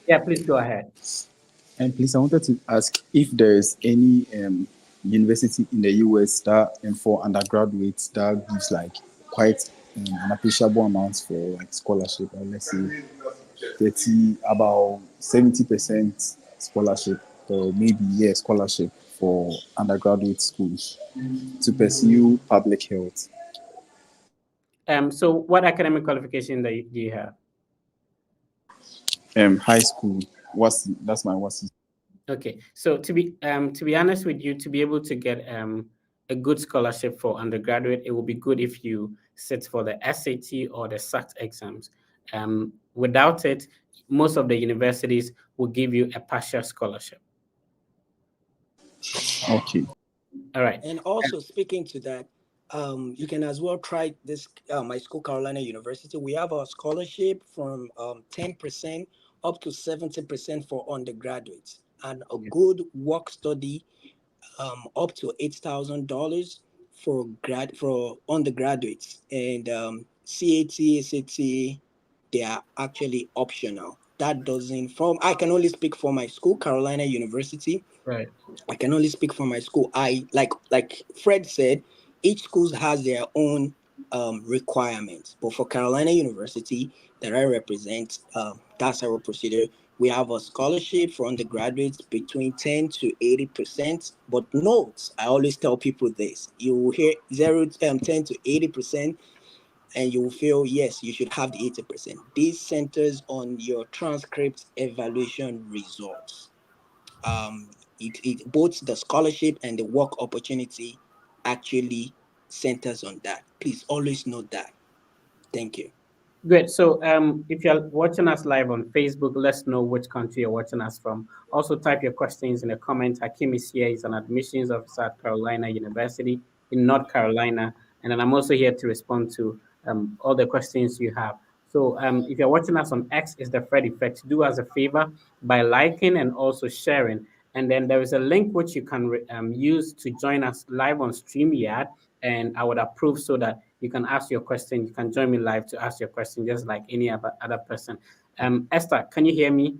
Yeah, please go ahead. And please, I wanted to ask if there is any university in the US that, for undergraduates, that gives like quite an appreciable amount for like scholarship, or let's say 70% scholarship, or maybe scholarship for undergraduate schools to pursue public health. So what academic qualification do you have? High school. That's my WASI. Okay, so to be honest with you, to be able to get a good scholarship for undergraduate, it will be good if you sit for the SAT or the SAT exams. Without it, most of the universities will give you a partial scholarship. Okay. All right. And also speaking to that, you can as well try this. My school, Carolina University, we have a scholarship from 10% up to 70% for undergraduates, and a good work study up to $8,000 for undergraduates, and CAT, SAT, they are actually optional. That doesn't from I can only speak for my school, Carolina University. Right. I can only speak for my school. I like Fred said, each school has their own requirements. But for Carolina University that I represent, that's our procedure. We have a scholarship for undergraduates between 10 to 80%. But note, I always tell people this: you will hear 10 to 80%, and you will feel yes, you should have the 80%. This centers on your transcript evaluation results. Both the scholarship and the work opportunity actually centers on that. Please always note that. Thank you. Great. So if you're watching us live on Facebook, let's know which country you're watching us from. Also, type your questions in the comments. Hakim is here. He's an admissions officer at Carolina University in North Carolina. And then I'm also here to respond to all the questions you have. So if you're watching us on X, it's the Fred Effect. Do us a favor by liking and also sharing. And then there is a link which you can use to join us live on StreamYard. And I would approve so that you can ask your question. You can join me live to ask your question, just like any other person. Esther, can you hear me?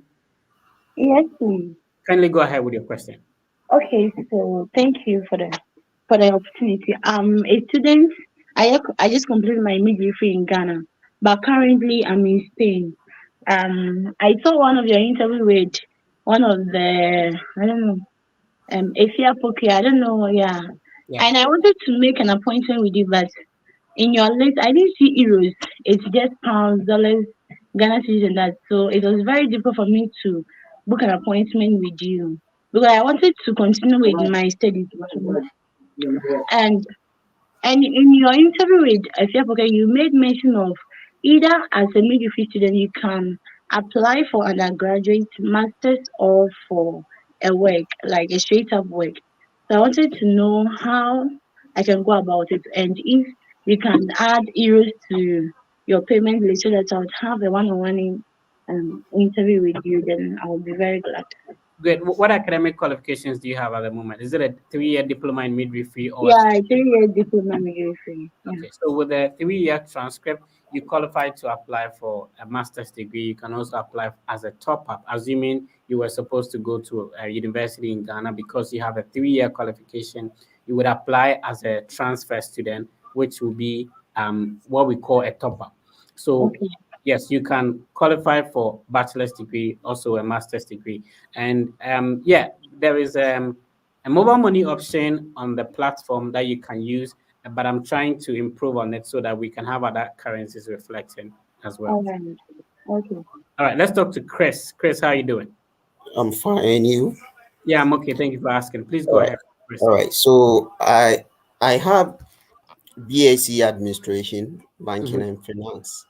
Yes, please. Kindly go ahead with your question. Okay, so thank you for the opportunity. A student. I just completed my midwifery in Ghana, but currently I'm in Spain. I saw one of your interview with one of the I don't know Afia Poke. I don't know, yeah. And I wanted to make an appointment with you, but in your list I didn't see euros. It's just pounds, dollars, Ghana cedis, and that. So it was very difficult for me to book an appointment with you because I wanted to continue with my studies. And in your interview with Afiapoke, you made mention of either as a midwifery student you can apply for undergraduate, masters, or for a work like a straight up work. So I wanted to know how I can go about it, and if you can add euros to your payment list so that I would have a one-on-one interview with you, then I will be very glad. Great. What academic qualifications do you have at the moment? Is it a 3-year diploma in midwifery or? Yeah, 3-year diploma in midwifery. Yeah. Okay, so with a 3-year transcript, you qualify to apply for a master's degree. You can also apply as a top-up, assuming you were supposed to go to a university in Ghana. Because you have a 3-year qualification, you would apply as a transfer student, which will be what we call a top-up. So yes, you can qualify for bachelor's degree, also a master's degree. And yeah, there is a mobile money option on the platform that you can use, but I'm trying to improve on it so that we can have other currencies reflecting as well. All right. Okay. All right, let's talk to Chris. Chris, how are you doing? I'm fine. And you? Yeah, I'm okay. Thank you for asking. Please go ahead. All right. So I have BSc Administration, Banking Mhm. and Finance.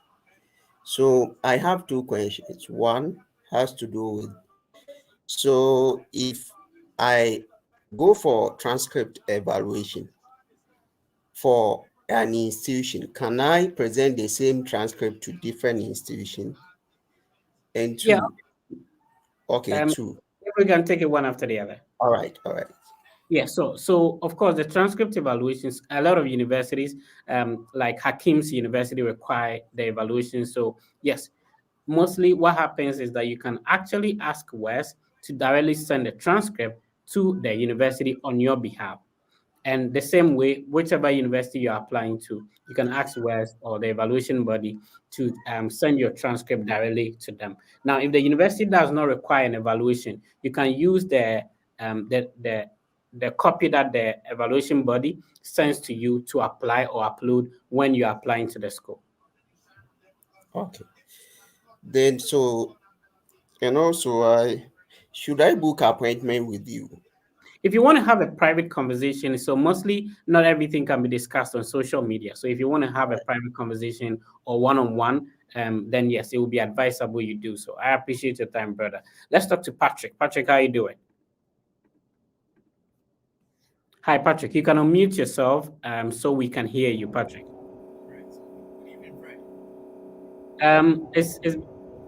So I have two questions. One has to do with, so if I go for transcript evaluation for an institution, can I present the same transcript to different institutions? And Yeah. two, okay, two. We can take it one after the other. All right, all right. Yeah, so of course the transcript evaluations, a lot of universities, like Hakim's University, require the evaluation. So yes, mostly what happens is that you can actually ask Wes to directly send the transcript to the university on your behalf. And the same way, whichever university you're applying to, you can ask Wes or the evaluation body to send your transcript directly to them. Now, if the university does not require an evaluation, you can use the copy that the evaluation body sends to you to apply or upload when you're applying to the school. Okay. Then so, and also should I book appointment with you? If you want to have a private conversation, so mostly not everything can be discussed on social media. So if you want to have a private conversation or one-on-one, then yes, it will be advisable you do so. I appreciate your time, brother. Let's talk to Patrick. Patrick, how you doing? Hi, Patrick. You can unmute yourself so we can hear you, Patrick. It's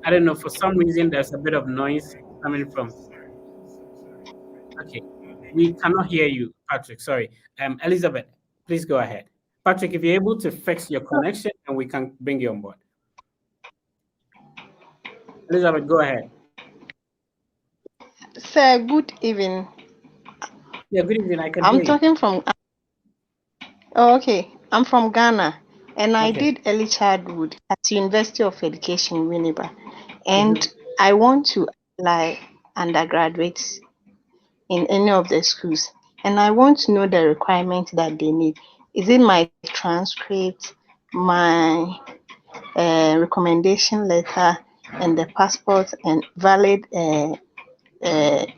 I don't know, for some reason there's a bit of noise coming from. Okay, we cannot hear you, Patrick. Sorry. Elizabeth, please go ahead. Patrick, if you're able to fix your connection, and we can bring you on board. Elizabeth, go ahead. Sir, good evening. Yeah, good evening. I can I'm hear you. talking from. Oh, okay. I'm from Ghana, and I Okay. did early childhood at University of Education, Winneba, and Mhm. I want to apply undergraduates in any of the schools, and I want to know the requirements that they need. Is it my transcript, my recommendation letter, and the passport and valid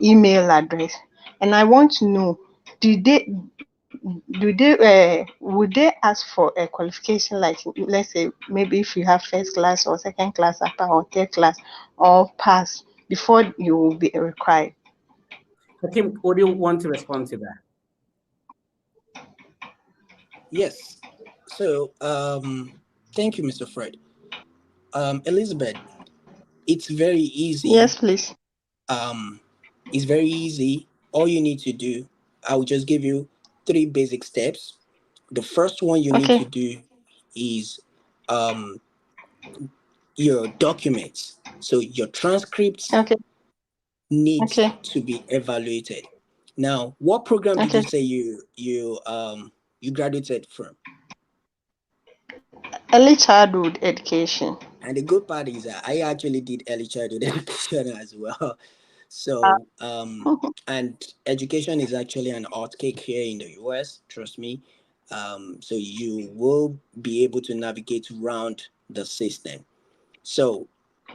email address? And I want to know, do they would they ask for a qualification, like let's say maybe if you have first class or second class upper or third class or pass before you will be required? Hakim, would you want to respond to that? Yes. So thank you, Mr. Fred. Elizabeth, it's very easy. Yes, please. It's very easy. All you need to do, I will just give you 3 basic steps. The first one you need to Okay. do is um your documents. So your transcripts Okay. needs Okay. to be evaluated. Now, what program did you Okay. say you graduated from? Early childhood education. And the good part is that I actually did early childhood education as well. Uh, So, and education is actually an hot cake here in the US, trust me. So you will be able to navigate around the system. So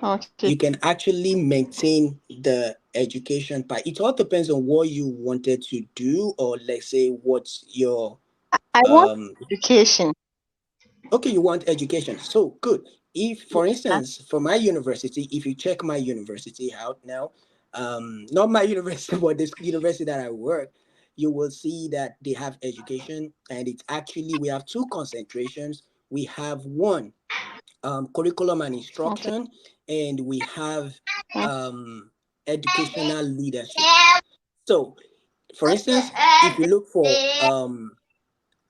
okay. you can actually maintain the education part. It all depends on what you wanted to do, or let's say what's your I want um education. okay, you want education. So good. If, for Yeah. instance, for my university, if you check my university out now, not my university, but this university that I work, you will see that they have education, and it's actually we have 2 concentrations. We have one, curriculum and Okay. instruction, and we have um, educational leadership. So, for instance, if you look for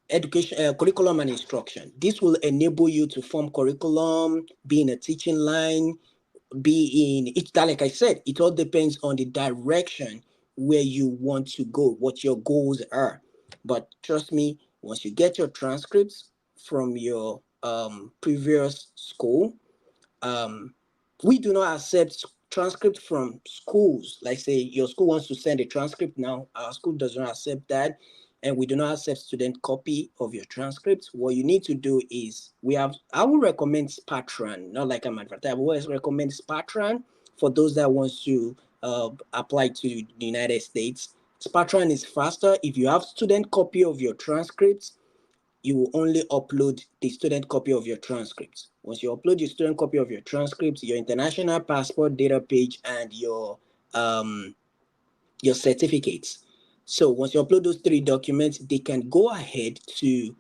education, curriculum and instruction, this will enable you to form curriculum, be in a teaching line, be in it. Like I said, it all depends on the direction where you want to go, what your goals are. But trust me, once you get your transcripts from your previous school, um, we do not accept transcript from schools. Like say your school wants to send a transcript now, our school does not accept that, and we do not accept student copy of your transcripts. What you need to do is I will recommend Spatran, not like I'm advertising. I will always recommend Spatran for those that wants to apply to the United States. Spartran is faster. If you have student copy of your transcripts, you will only upload the student copy of your transcripts. Once you upload your student copy of your transcripts, your international passport data page, and your certificates. So once you upload those 3 documents, they can go ahead to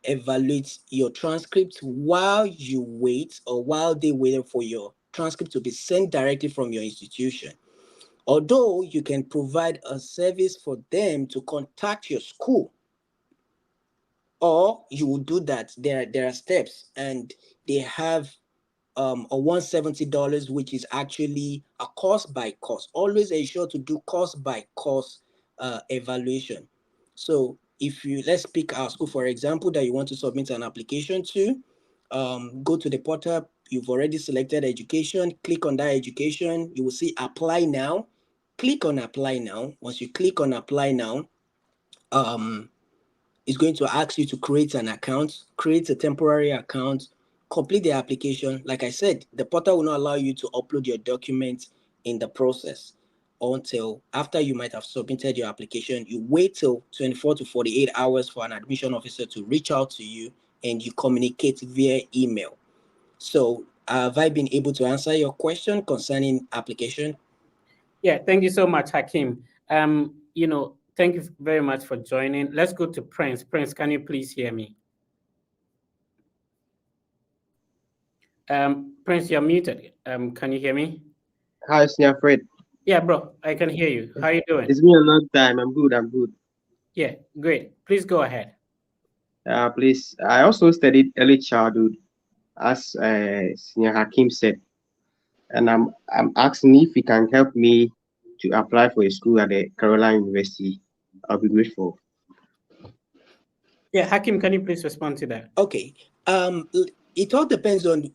evaluate your transcript while you wait, or while they wait for your transcript to be sent directly from your institution. Although you can provide a service for them to contact your school, or you will do that. There are steps, and they have a $170, which is actually a course by course. Always ensure to do course by course evaluation. So if you, let's pick our school for example that you want to submit an application to, go to the portal. You've already selected education. Click on that education. You will see apply now. Click on apply now. Once you click on apply now, it's going to ask you to create an account, create a temporary account, complete the application. Like I said, the portal will not allow you to upload your documents in the process until after you might have submitted your application. You wait till 24 to 48 hours for an admission officer to reach out to you, and you communicate via email. So have I been able to answer your question concerning application? Yeah, thank you so much, Hakeem. Thank you very much for joining. Let's go to Prince. Prince, can you please hear me? Prince, you're muted. Can you hear me? Hi, Senior Fred. Yeah, bro, I can hear you. How are you doing? It's been a long time. I'm good. Yeah, great. Please go ahead. Please, I also studied early childhood, as Senior Hakim said, and I'm asking if he can help me to apply for a school at the Caroline University. I'll be grateful. Yeah, Hakim, can you please respond to that? Okay. It all depends on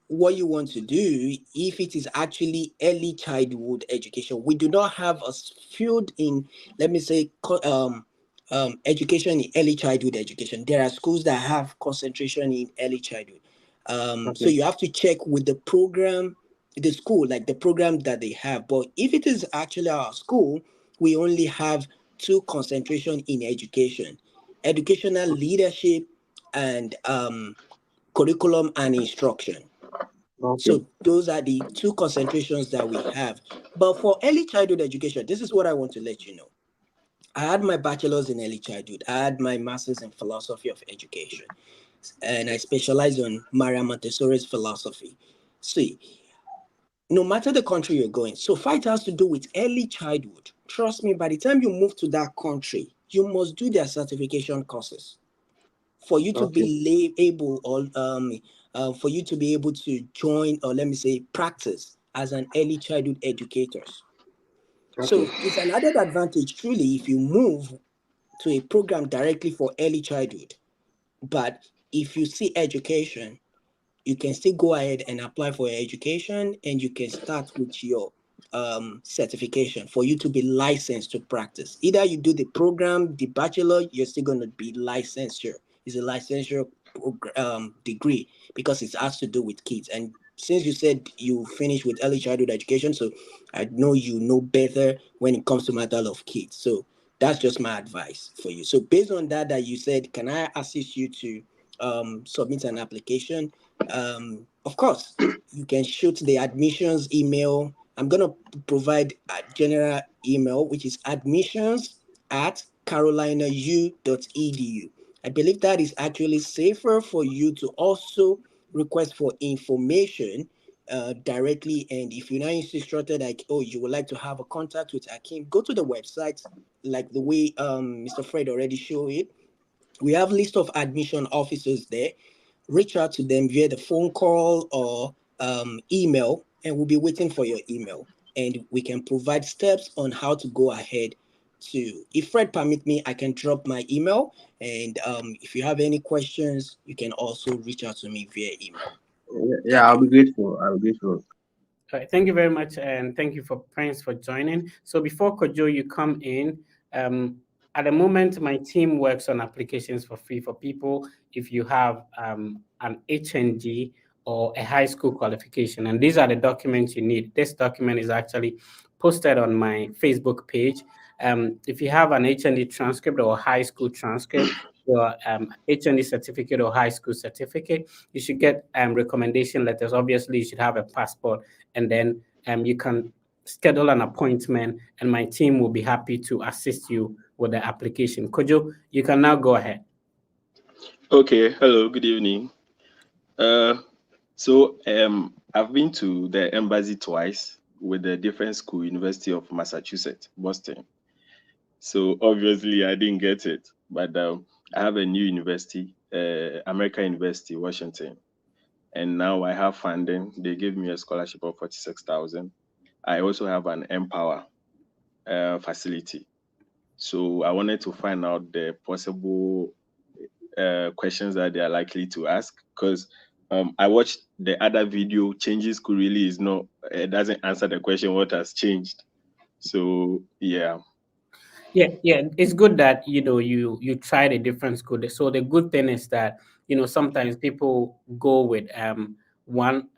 what you want to do. If it is actually early childhood education, we do not have a field in, let me say, education in early childhood education. There are schools that have concentration in early childhood. So you have to check with the program, the school, like the program that they have. But if it is actually our school, we only have 2 concentration in education: educational leadership and curriculum and instruction. So those are the 2 concentrations that we have. But for early childhood education, this is what I want to let you know. I had my bachelor's in early childhood. I had my master's in philosophy of education, and I specialize on Maria Montessori's philosophy. See, no matter the country you're going, so far it has to do with early childhood. Trust me, by the time you move to that country, you must do their certification courses for you to be able, or for you to be able to join, or let me say, practice as an early childhood educators. So it's an added advantage truly if you move to a program directly for early childhood. But if you see education, you can still go ahead and apply for your education, and you can start with your certification for you to be licensed to practice. Either you do the program, the bachelor, you're still going to be licensure. It's a licensure degree because it has to do with kids. And since you said you finished with early childhood education, so I know you know better when it comes to matter of kids. So that's just my advice for you. So based on that you said, can I assist you to submit an application? Of course, you can shoot the admissions email. I'm going to provide a general email, which is admissions@carolinau.edu. I believe that is actually safer for you to also request for information directly. And if you're not instructed, like, oh, you would like to have a contact with Akim, go to the website, like the way Mr. Fred already showed it. We have list of admission officers there. Reach out to them via the phone call or email, and we'll be waiting for your email. And we can provide steps on how to go ahead to. If Fred permit me, I can drop my email. And if you have any questions, you can also reach out to me via email. Yeah, I'll be grateful. All right, thank you very much, and thank you for Prince for joining. So before Kojo, you come in. At the moment, my team works on applications for free for people if you have an HNG or a high school qualification. And these are the documents you need. This document is actually posted on my Facebook page. if you have an HND transcript or high school transcript, your HND certificate or high school certificate, you should get recommendation letters. Obviously, you should have a passport, and then you can schedule an appointment, and my team will be happy to assist you with the application. Kojo, you can now go ahead. Okay, hello, good evening. So I've been to the embassy twice with the different school, University of Massachusetts, Boston. So obviously I didn't get it, but I have a new university, American University, Washington, and now I have funding. They gave me a scholarship of 46,000. I also have an Empower facility. So I wanted to find out the possible questions that they are likely to ask, because I watched the other video. Changing school really is not, it doesn't answer the question what has changed. So yeah. Yeah, it's good that you tried a different school. So the good thing is that sometimes people go with one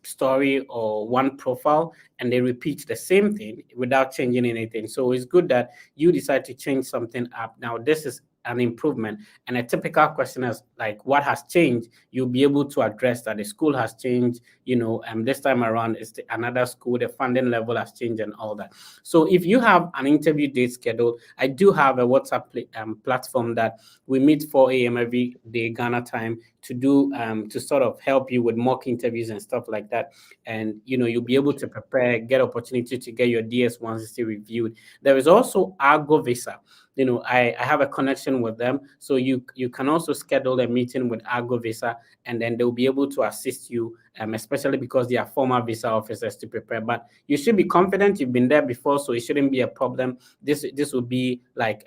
story or one profile, and they repeat the same thing without changing anything. So it's good that you decide to change something up. Now this is an improvement, and a typical question is like, what has changed? You'll be able to address that the school has changed. This time around it's another school, the funding level has changed and all that. So if you have an interview date scheduled, I do have a WhatsApp platform that we meet 4 a.m. every day Ghana time to do to sort of help you with mock interviews and stuff like that. And you'll be able to prepare, get opportunity to get your DS-160 reviewed. There is also Argo Visa. I have a connection with them, so you can also schedule a meeting with Argo Visa, and then they'll be able to assist you, especially because they are former visa officers, to prepare. But you should be confident. You've been there before, so it shouldn't be a problem. This will be like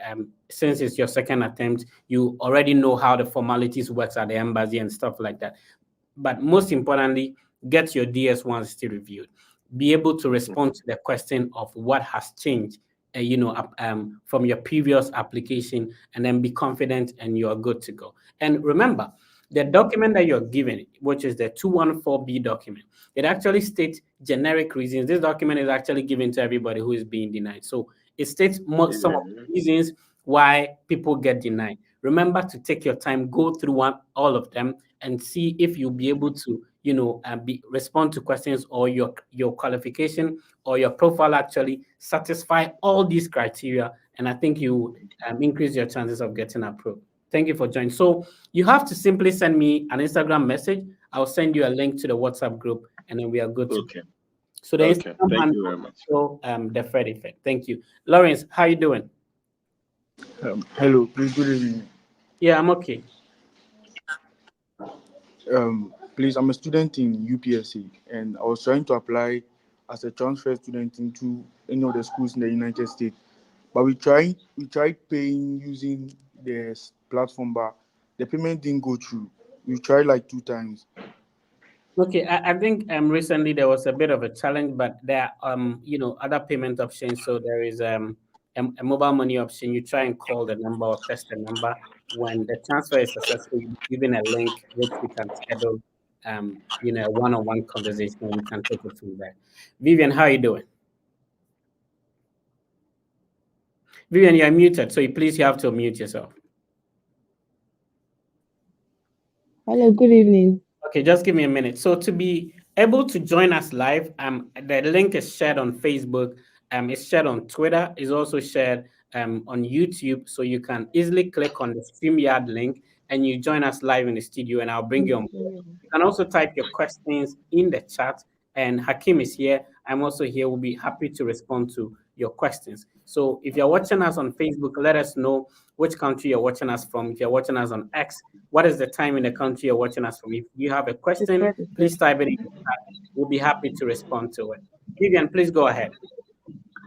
since it's your second attempt, you already know how the formalities works at the embassy and stuff like that. But most importantly, get your DS-160 reviewed. Be able to respond to the question of what has changed from your previous application, and then be confident and you're good to go. And remember, the document that you're given, which is the 214B document, it actually states generic reasons. This document is actually given to everybody who is being denied. So it states some of the reasons why people get denied. Remember to take your time, go through all of them, and see if you'll be able to respond to questions, or your qualification or your profile actually satisfy all these criteria, and I think you increase your chances of getting approved. Thank you for joining. So you have to simply send me an Instagram message. I'll send you a link to the WhatsApp group, and then we are good to go. So the Okay, Instagram thank you very much. So the Fred effect. Thank you. Lawrence, how you doing? Hello, please, good evening. Yeah, I'm okay. Please, I'm a student in UPSC, and I was trying to apply as a transfer student into any of the schools in the United States. But we tried paying using the platform, but the payment didn't go through. We tried like 2 times. Okay, I think recently there was a bit of a challenge, but there are other payment options. So there is a mobile money option. You try and call the number or text the number. When the transfer is successful, you're given a link which you can schedule a one-on-one conversation, and we can take it from there. Vivian, how are you doing? Vivian, you're muted, so please you have to mute yourself. Hello, good evening. Okay, just give me a minute. So to be able to join us live, the link is shared on Facebook, it's shared on Twitter, it's also shared on YouTube, so you can easily click on the StreamYard link and you join us live in the studio, and I'll bring you on board. You can also type your questions in the chat, and Hakim is here. I'm also here. We'll be happy to respond to your questions. So if you're watching us on Facebook, let us know which country you're watching us from. If you're watching us on X, what is the time in the country you're watching us from? If you have a question, please type it in the chat. We'll be happy to respond to it. Vivian, please go ahead.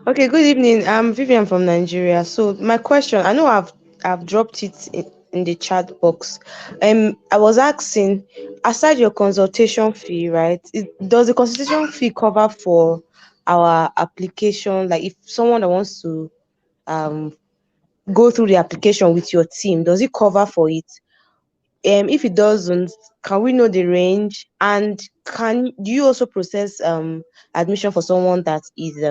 Okay, good evening. I'm Vivian from Nigeria. So my question, I know I've dropped it in the chat box. I was asking, aside your consultation fee, right? Does the consultation fee cover for our application? Like if someone that wants to go through the application with your team, does it cover for it? If it doesn't, can we know the range? And do you also process admission for someone that is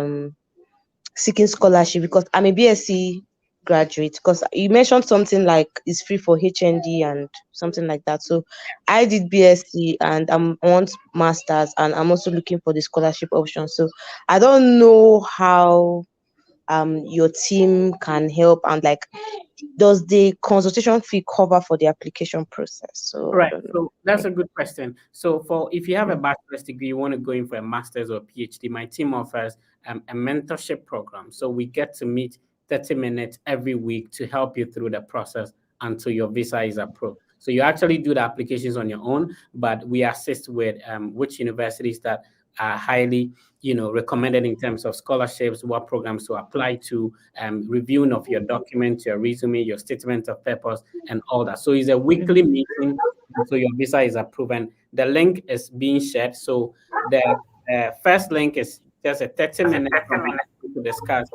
seeking scholarship because I'm a BSc graduate. Because you mentioned something like it's free for HND and something like that. So I did BSc and I want masters, and I'm also looking for the scholarship option. So I don't know how your team can help, and like, does the consultation fee cover for the application process? So I Right. don't know. So that's a good question. So for if you have a bachelor's degree, you want to go in for a master's or PhD, my team offers a mentorship program. So we get to meet 30 minutes every week to help you through the process until your visa is approved. So you actually do the applications on your own, but we assist with which universities that are highly, recommended in terms of scholarships, what programs to apply to, reviewing of your documents, your resume, your statement of purpose, and all that. So it's a weekly meeting until your visa is approved. And the link is being shared. So the first link is just a 30-minute to discuss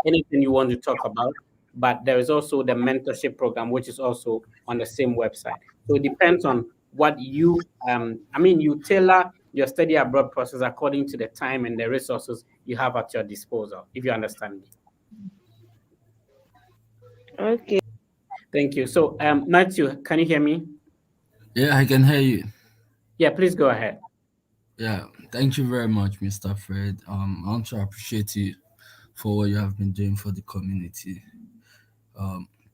anything you want to talk about. But there is also the mentorship program, which is also on the same website. So it depends on what you, you tailor your study abroad process according to the time and the resources you have at your disposal, if you understand me. Okay. Thank you. So, Matthew, can you hear me? Yeah, I can hear you. Yeah, please go ahead. Yeah, thank you very much, Mr. Fred. I want to appreciate you for what you have been doing for the community.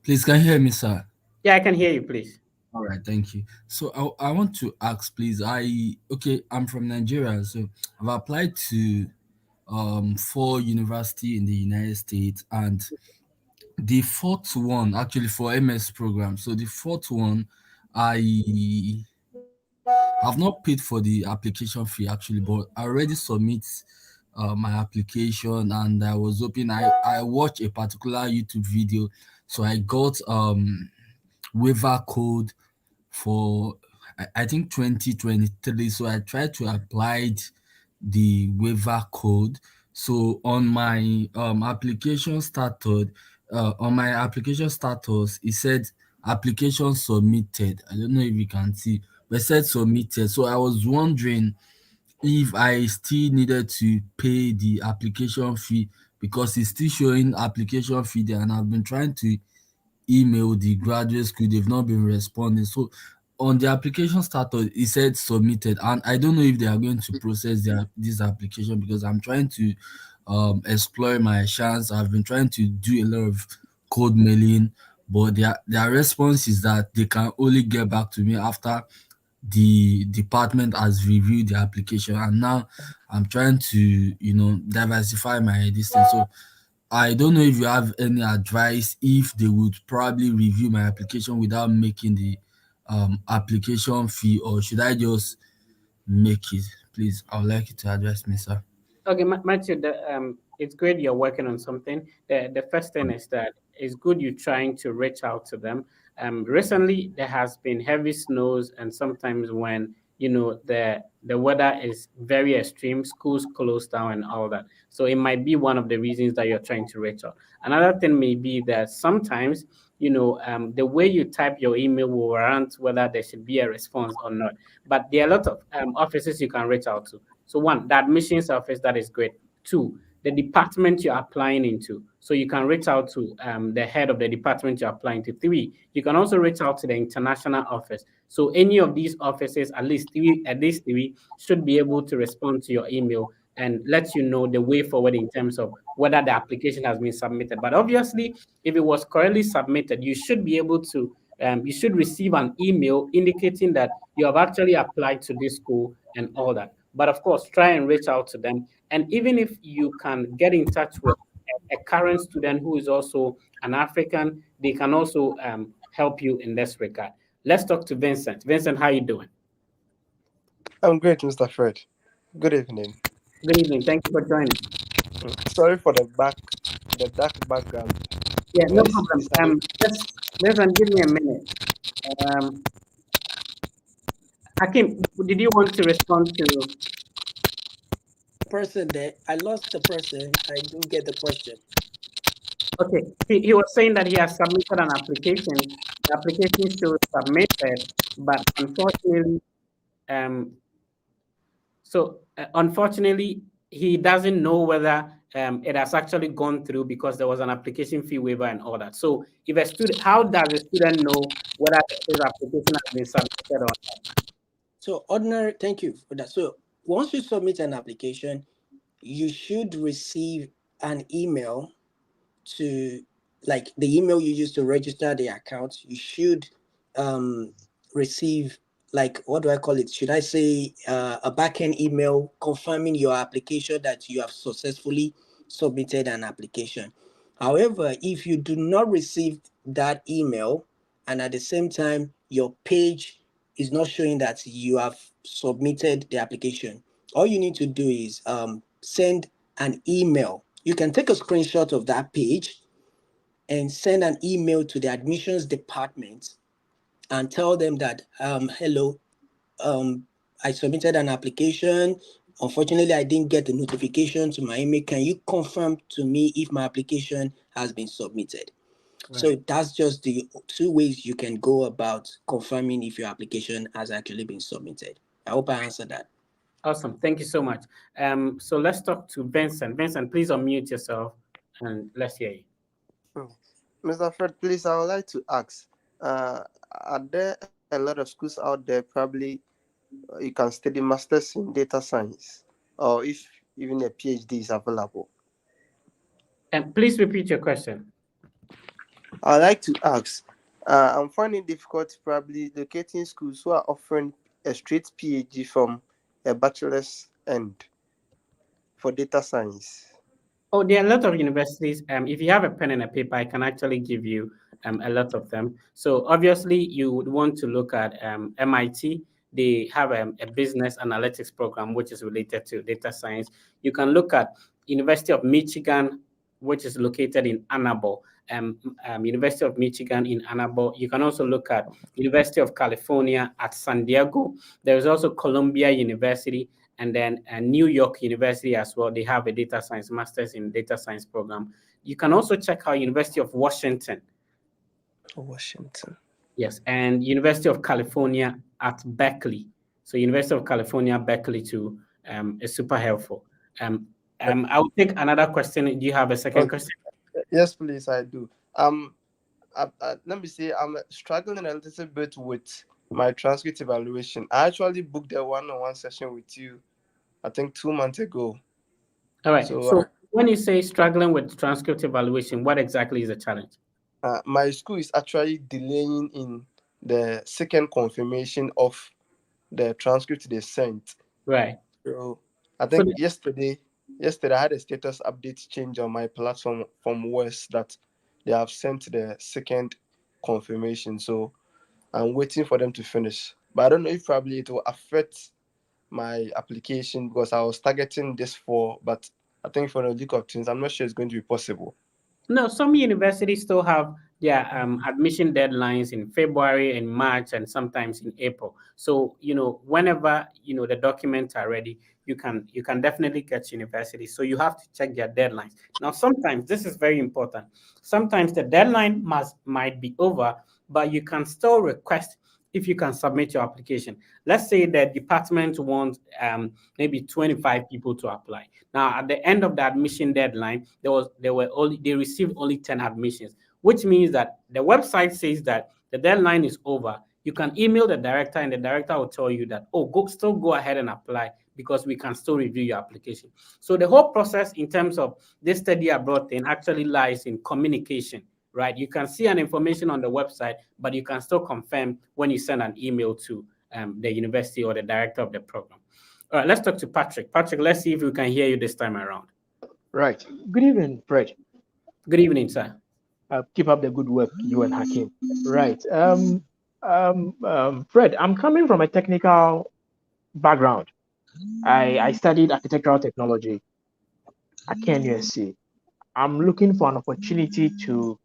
Please, can you hear me, sir? Yeah, I can hear you, please. All right, thank you. So I want to ask, please. I'm from Nigeria, so I've applied to 4 university in the United States, and the fourth one actually for MS program. So the fourth one, I have not paid for the application fee actually, but I already submit my application, and I was hoping I watched a particular YouTube video, so I got waiver code for I think 2023. So I tried to apply the waiver code. So on my application started on my application status, it said application submitted. I don't know if you can see, but it said submitted. So I was wondering if I still needed to pay the application fee because it's still showing application fee there, and I've been trying to email the graduate school. They've not been responding. So on the application status, it said submitted, and I don't know if they are going to process this application because I'm trying to explore my chance. I've been trying to do a lot of code mailing, but their response is that they can only get back to me after the department has reviewed the application. And now I'm trying to diversify my distance. So I don't know if you have any advice if they would probably review my application without making the application fee, or should I just make it? Please, I would like you to address me, sir. Okay, Matthew, it's great you're working on something. The first thing is that it's good you're trying to reach out to them. Recently, there has been heavy snows, and sometimes when the weather is very extreme, schools close down and all that. So it might be one of the reasons that you're trying to reach out. Another thing may be that sometimes the way you type your email will warrant whether there should be a response or not. But there are a lot of offices you can reach out to. So one, the admissions office, that is great. Two, the department you're applying into. So you can reach out to the head of the department you're applying to. Three, you can also reach out to the international office. So any of these offices, at least three, should be able to respond to your email and let you know the way forward in terms of whether the application has been submitted. But obviously, if it was correctly submitted, you should be able to, you should receive an email indicating that you have actually applied to this school and all that. But of course, try and reach out to them. And even if you can get in touch with a current student who is also an African, they can also help you in this regard. Let's talk to Vincent. Vincent, how are you doing? I'm great, Mr. Fred. Good evening. Good evening. Thank you for joining. Sorry for the dark background. Yeah, no problem. Listen, give me a minute. Hakim, did you want to respond to person there? I lost the person. I didn't get the question. Okay, he was saying that he has submitted an application. The application shows submitted, but unfortunately, unfortunately, he doesn't know whether it has actually gone through because there was an application fee waiver and all that. So if a student, how does a student know whether his application has been submitted or not? So thank you for that. So once you submit an application, you should receive an email to, like the email you use to register the account. You should receive, like, what do I call it? Should I say a backend email confirming your application that you have successfully submitted an application. However, if you do not receive that email and at the same time your page is not showing that you have submitted the application, all you need to do is send an email. You can take a screenshot of that page and send an email to the admissions department and tell them that, hello, I submitted an application. Unfortunately, I didn't get the notification to my email. Can you confirm to me if my application has been submitted? Right. So that's just the two ways you can go about confirming if your application has actually been submitted. I hope I answered that. Awesome. Thank you so much. So let's talk to Vincent. Vincent, please unmute yourself and let's hear you. Mr. Fred, please, I would like to ask, are there a lot of schools out there probably you can study masters in data science, or if even a PhD is available? And please repeat your question. I'd like to ask, I'm finding it difficult probably locating schools who are offering a straight PhD from a bachelor's end for data science. Oh, there are a lot of universities. If you have a pen and a paper, I can actually give you a lot of them. So obviously, you would want to look at MIT. They have a business analytics program which is related to data science. You can look at University of Michigan, which is located in Ann Arbor. University of Michigan in Ann Arbor. You can also look at University of California at San Diego. There is also Columbia University, and then New York University as well. They have a data science master's in data science program. You can also check out University of Washington. Washington. Yes, and University of California at Berkeley. So University of California, Berkeley too, is super helpful. I'll take another question. Do you have a second question? Yes, please, I do. Let me say, I'm struggling a little bit with my transcript evaluation. I actually booked a one-on-one session with you, I think 2 months ago. All right. So when you say struggling with transcript evaluation, what exactly is the challenge? My school is actually delaying in the second confirmation of the transcript they sent. Right. So I think yesterday I had a status update change on my platform from West that they have sent the second confirmation. So I'm waiting for them to finish. But I don't know if probably it will affect my application because I was targeting this for, but I think for the look of things, I'm not sure it's going to be possible. No, some universities still have their admission deadlines in February and March and sometimes in April. So, whenever, the documents are ready, you can definitely get universities. So you have to check their deadlines. Now, sometimes this is very important. Sometimes the deadline might be over, but you can still request if you can submit your application. Let's say the department wants maybe 25 people to apply. Now, at the end of the admission deadline, they received only 10 admissions, which means that the website says that the deadline is over. You can email the director, and the director will tell you that, still go ahead and apply because we can still review your application. So the whole process in terms of this study abroad thing actually lies in communication. Right, you can see an information on the website, but you can still confirm when you send an email to the university or the director of the program. All right, let's talk to Patrick. Patrick, let's see if we can hear you this time around. Right. Good evening, Fred. Good evening, sir. Keep up the good work, you and Hakim. Right. Fred, I'm coming from a technical background. I studied architectural technology at KNUSC. I'm looking for an opportunity to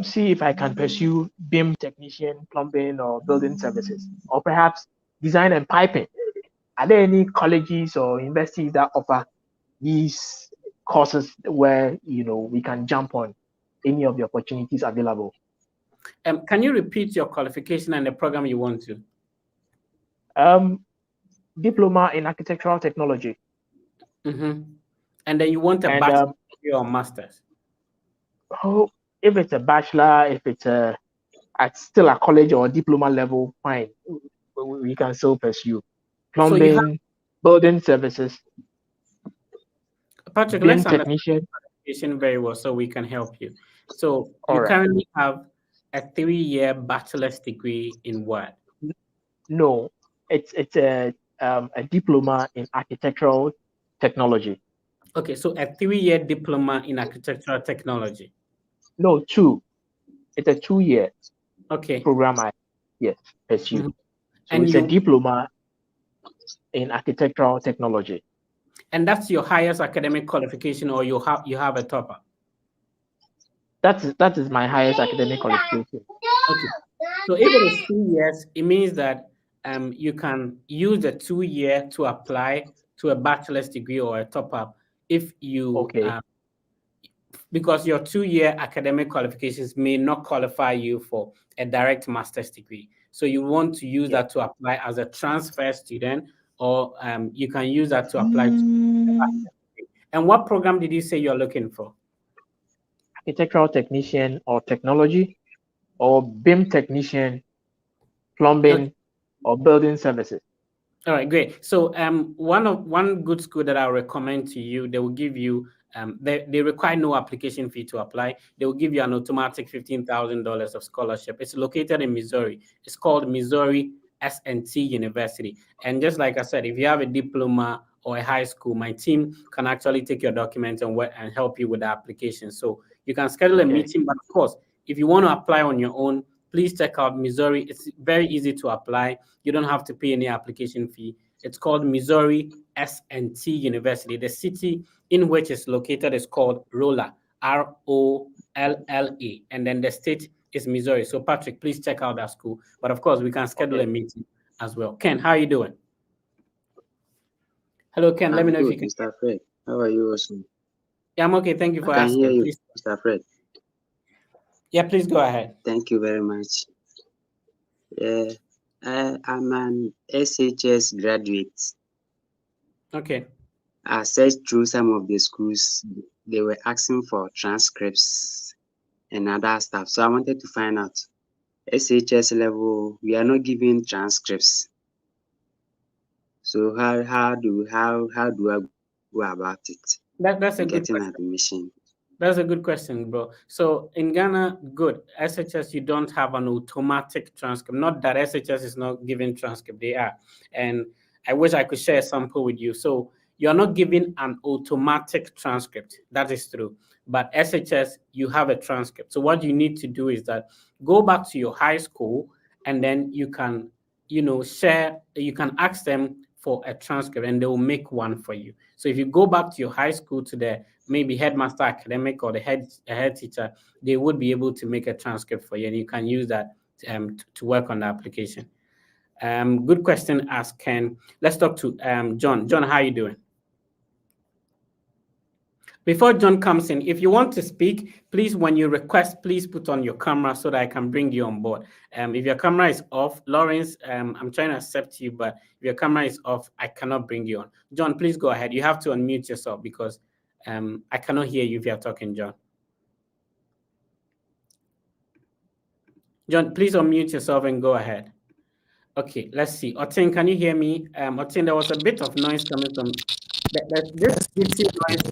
see if I can pursue BIM technician, plumbing, or building services, or perhaps design and piping. Are there any colleges or universities that offer these courses where we can jump on any of the opportunities available? Can you repeat your qualification and the program you want to? Diploma in architectural technology. Mm-hmm. And then you want a And bachelor's degree or master's? oh, if it's a bachelor, if it's at still a college or diploma level, fine. We can still pursue. So you have, Plumbing, building services, Patrick, BIM let's understand technician. qualification very well so we can help you. So All you right. currently have a 3-year bachelor's degree in what? No, it's a diploma in architectural technology. Okay, so a 3-year diploma in architectural technology. No, two. It's a 2-year Okay. program I pursue. Mhm. So And it's a you, diploma in architectural technology. and that's your highest academic qualification, or you have a topper? That is my highest academic qualification. Okay. So if it is 2 years, it means that you can use the 2 year to apply to a bachelor's degree or a top up if you Okay. Because your 2-year academic qualifications may not qualify you for a direct master's degree. So you want to use that to apply as a transfer student, or you can use that to apply to a master's degree. And what program did you say you're looking for? Architectural technician or technology, or BIM technician, plumbing, or building services. All right, great. So one good school that I'll recommend to you, they will give you they require no application fee to apply. They will give you an automatic $15,000 of scholarship. It's located in Missouri. It's called Missouri S&T University. And just like I said, if you have a diploma or a high school, my team can actually take your documents and help you with the application. So you can schedule a meeting, but of course, if you want to apply on your own, please check out Missouri. It's very easy to apply. You don't have to pay any application fee. It's called Missouri S&T University. The city in which it's located is called Rolla, Rolla. And then the state is Missouri. So Patrick, please check out that school. But of course, we can schedule a meeting as well. Ken, how are you doing? Hello, Ken. Let me know if you can. Mr. Fred. How are you also? Yeah, I'm okay. Thank you for I can asking. hear you, Please. Mr. Fred. Yeah, please go ahead. Thank you very much. I'm an SHS graduate. Okay. I searched through some of the schools. They were asking for transcripts and other stuff. So I wanted to find out, SHS level, we are not giving transcripts. So how do I go about it? That's a good getting question. admission. That's a good question, bro. So in Ghana, good. SHS, you don't have an automatic transcript. Not that SHS is not giving transcript, they are. And I wish I could share a sample with you. So you're not giving an automatic transcript. That is true. But SHS, you have a transcript. So what you need to do is that go back to your high school, and then you can, you can ask them for a transcript, and they will make one for you. So if you go back to your high school, to the maybe headmaster academic or the head teacher, they would be able to make a transcript for you, and you can use that to work on the application. Good question asked, Ken. Let's talk to John. John, how are you doing? Before John comes in, if you want to speak, please, when you request, please put on your camera so that I can bring you on board. If your camera is off, Lawrence, I'm trying to accept you, but if your camera is off, I cannot bring you on. John, please go ahead. You have to unmute yourself because I cannot hear you if you're talking, John. John, please unmute yourself and go ahead. Okay, let's see. Otin, can you hear me? Otin, there was a bit of noise coming from this jittery noise.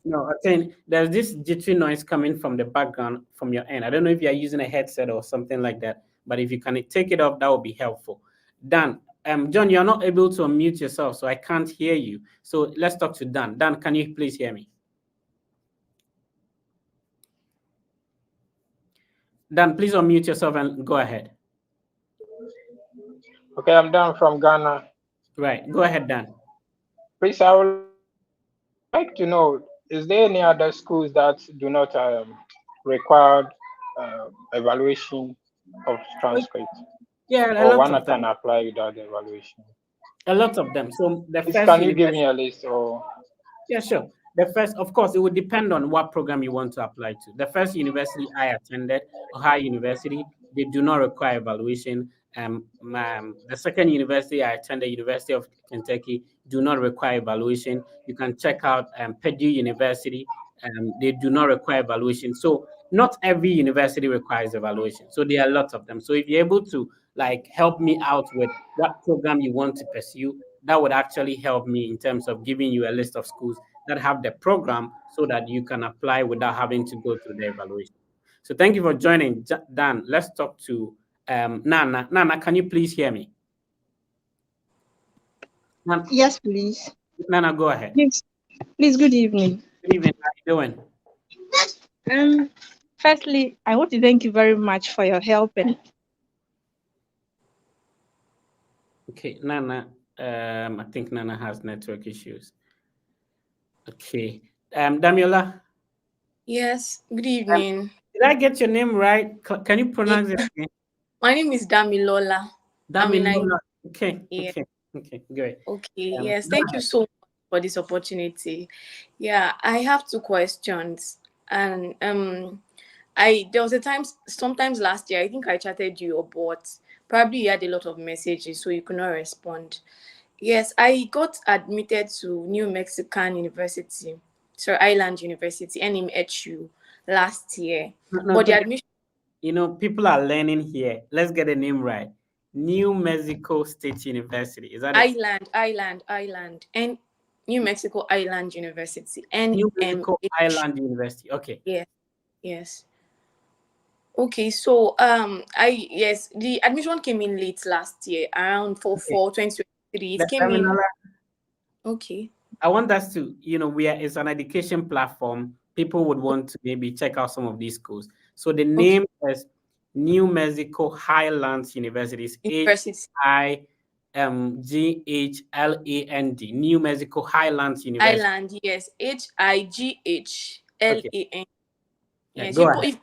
No, Otin, there's this jittery noise coming from the background from your end. I don't know if you're using a headset or something like that, but if you can take it off, that would be helpful. Dan, John, you're not able to unmute yourself, so I can't hear you. So let's talk to Dan. Dan, can you please hear me? Dan, please unmute yourself and go ahead. Okay, I'm Dan from Ghana. Right, go ahead, Dan. Please, I would like to know, is there any other schools that do not require evaluation of transcript? Yeah, or one can apply without the evaluation? A lot of them. So the Please, first can you give me a list? Or yeah, sure. The first, of course, it would depend on what program you want to apply to. The first university I attended, Ohio University, they do not require evaluation. The second university I attended, University of Kentucky, do not require evaluation. You can check out Purdue University. They do not require evaluation. So not every university requires evaluation. So there are lots of them. So if you're able to like help me out with what program you want to pursue, that would actually help me in terms of giving you a list of schools that have the program so that you can apply without having to go through the evaluation. So thank you for joining. Dan, let's talk to Nana. Nana, can you please hear me? Yes, please. Nana, go ahead. Please, good evening. Good evening. How you doing? Firstly, I want to thank you very much for your help. And okay, Nana, I think Nana has network issues. Okay, Damiola. Yes, good evening. Did I get your name right? Can you pronounce it again? My name is Damilola. Damilola. Okay, yeah. okay, great. Okay, yes, thank you so much for this opportunity. Yeah, I have two questions. And there was a time, sometimes last year, I think I chatted you, but probably you had a lot of messages, so you could not respond. Yes, I got admitted to New Mexican University, Island University, NMHU, last year. No, but the admission, you know, people are learning here. Let's get the name right. New Mexico State University. Is that it? Island, and New Mexico Island University, New Mexico Island University. Okay. Yes. Okay, so the admission came in late last year, around 2023. It came in. Okay. I want us to, you know, it's an education platform. People would want to maybe check out some of these schools. So the name is New Mexico Highlands University. HIGHLAND. New Mexico Highlands University. Island, yes. HIGHLAN. Yes, go ahead.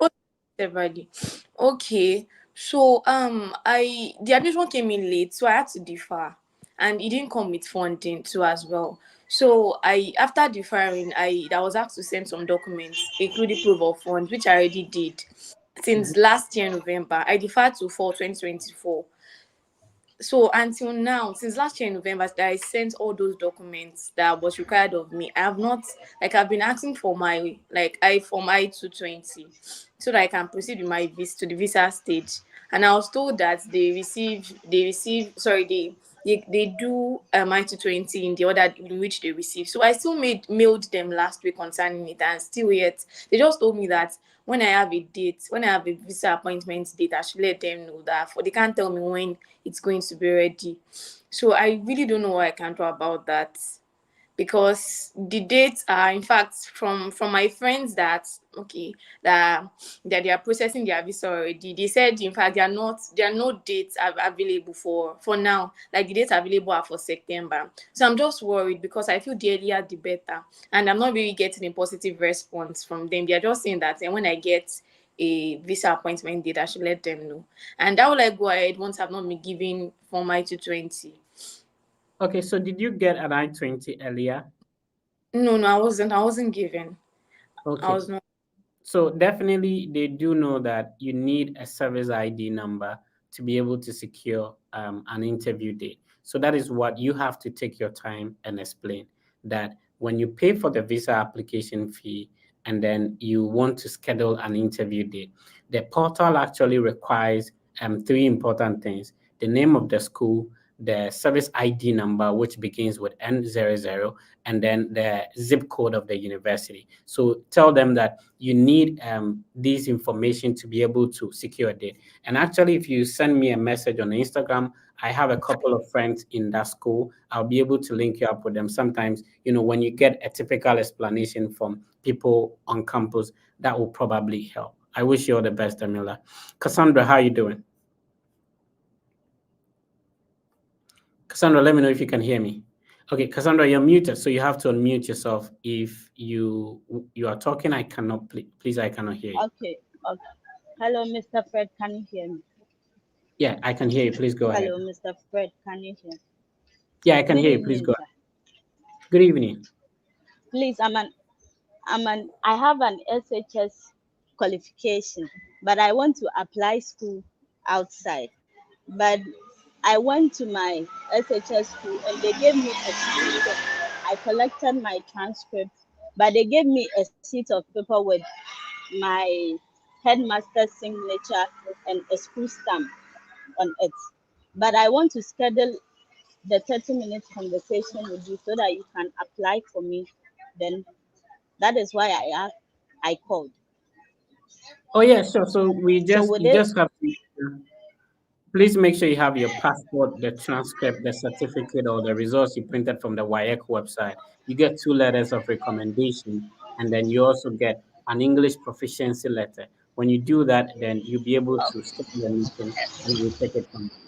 severally. Okay. So the admission came in late, so I had to defer. And it didn't come with funding too as well. So after deferring, I was asked to send some documents, including proof of funds, which I already did. Since last year November, I deferred to fall 2024. So until now, since last year in November, that I sent all those documents that was required of me. I have not, I've been asking for my Form I-220 so that I can proceed with my visa to the visa stage. And I was told that they do I-220 in the order in which they receive. So I still mailed them last week concerning it, and still yet they just told me that when I have a visa appointment date, I should let them know that. They can't tell me when it's going to be ready. So I really don't know what I can do about that, because the dates are, in fact, from my friends that they are processing their visa already. They said, in fact, there are no dates available for now. Like, the dates available are for September. So I'm just worried, because I feel the earlier the better, and I'm not really getting a positive response from them. They're just saying that, and when I get a visa appointment date, I should let them know. And that will go ahead once I've not been given Form I-220. Okay, so did you get an I-20 earlier? No, I wasn't given. Okay. I was not. So definitely they do know that you need a service ID number to be able to secure an interview date. So that is what you have to take your time and explain, that when you pay for the visa application fee and then you want to schedule an interview date, the portal actually requires three important things: the name of the school, the service ID number, which begins with N00, and then the zip code of the university. So tell them that you need this information to be able to secure a date. And actually, if you send me a message on Instagram, I have a couple of friends in that school. I'll be able to link you up with them. Sometimes, you know, when you get a typical explanation from people on campus, that will probably help. I wish you all the best, Amila. Cassandra, how are you doing? Cassandra, let me know if you can hear me. Okay, Cassandra, you're muted, so you have to unmute yourself. If you are talking, I cannot, please, I cannot hear you. Okay. Hello, Mr. Fred, can you hear me? Yeah, I can hear you. Please go ahead. Hello, Mr. Fred, can you hear me? Yeah, I can hear you. Please go ahead. Good evening. Please, I have an SHS qualification, but I want to apply school outside. but I went to my SHS school and they gave me a transcript. I collected my transcript, but they gave me a sheet of paper with my headmaster's signature and a school stamp on it. But I want to schedule the 30-minute conversation with you so that you can apply for me. Then that is why I called. Oh yeah, sure. So So would you it just have to please make sure you have your passport, the transcript, the certificate, or the results you printed from the WIEC website. You get 2 letters of recommendation, and then you also get an English proficiency letter. When you do that, then you'll be able to schedule a meeting and we'll take it from there.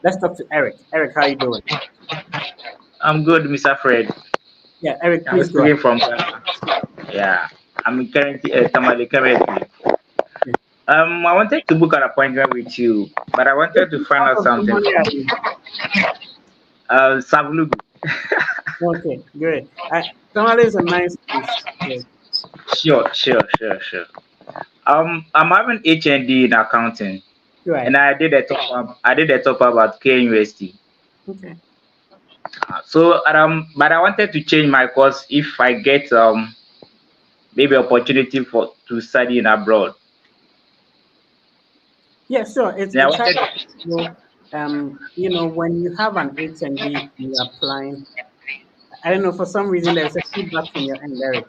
Let's talk to Eric. Eric, how you doing? I'm good, Mr. Fred. Yeah, Eric, I'm please go ahead. speaking from Ghana. Yeah, I'm currently Tamale currently. I wanted to book an appointment with you, but I Which wanted to find part out of something Somalia are from you? Savlugu. Okay, great. Somalia is a nice place. Yeah. Sure. I'm having HND in accounting, Right. and I did a top up. I did a top up at K University. Okay. But I wanted to change my course if I get maybe opportunity for to study in abroad. Yeah, sure. Yeah, I It's wanted highly possible. When you have an HND, you're applying. I don't know, for some reason there's a feedback from your end, Eric.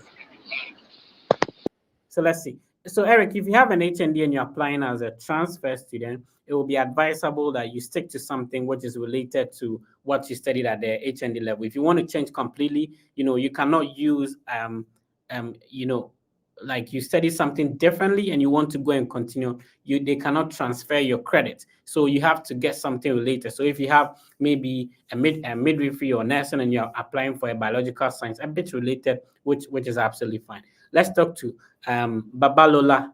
So let's see. So Eric, if you have an HND and you're applying as a transfer student, it will be advisable that you stick to something which is related to what you studied at the HND level. If you want to change completely, you cannot use you know, like you study something differently and you want to go and continue, they cannot transfer your credit. So you have to get something related. So if you have maybe a midwifery or nursing and you're applying for a biological science, a bit related, which is absolutely fine. Let's talk to Babalola.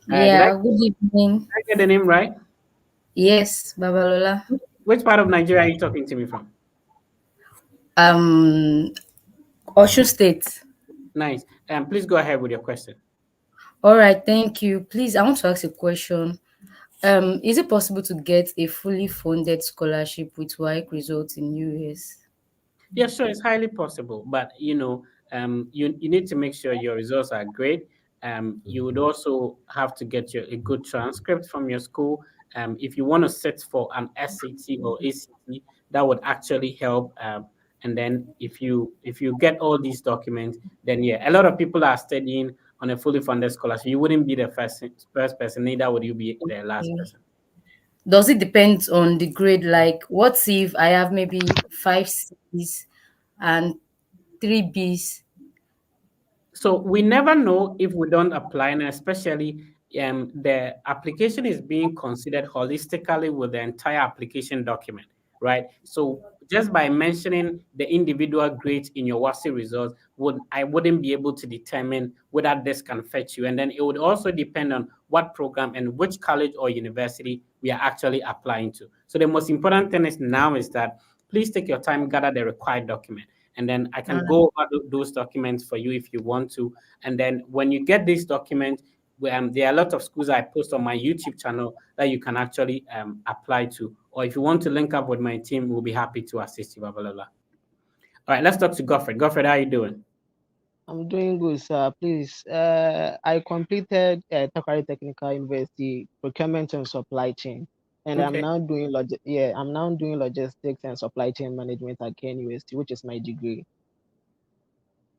Yeah, good evening. I get the name right? Yes, Babalola. Which part of Nigeria are you talking to me from? Osho State. Nice. Please go ahead with your question. All right, thank you. Please, I want to ask a question. Is it possible to get a fully funded scholarship with WIC results in US? Yeah, sure, it's highly possible, but you need to make sure your results are great. You would also have to get a good transcript from your school. If you want to sit for an SAT or ACT, that would actually help. And then if you get all these documents, then yeah, a lot of people are studying on a fully funded scholarship. You wouldn't be the first person, neither would you be the last person. Does it depend on the grade? Like, what if I have maybe 5 C's and 3 B's? So we never know if we don't apply, and especially the application is being considered holistically with the entire application document, right? So just by mentioning the individual grades in your WASI results, I wouldn't be able to determine whether this can fetch you. And then it would also depend on what program and which college or university we are actually applying to. So the most important thing is now is that please take your time, gather the required document. And then I can go over those documents for you if you want to. And then when you get these documents, there are a lot of schools I post on my YouTube channel that you can actually apply to. Or if you want to link up with my team, we'll be happy to assist you. Blah, blah, blah. All right, let's talk to Godfrey. Godfrey, how are you doing? I'm doing good, sir. Please, I completed Takari Technical University procurement and supply chain, and Okay. I'm now doing logistics and supply chain management at Kent University, which is my degree,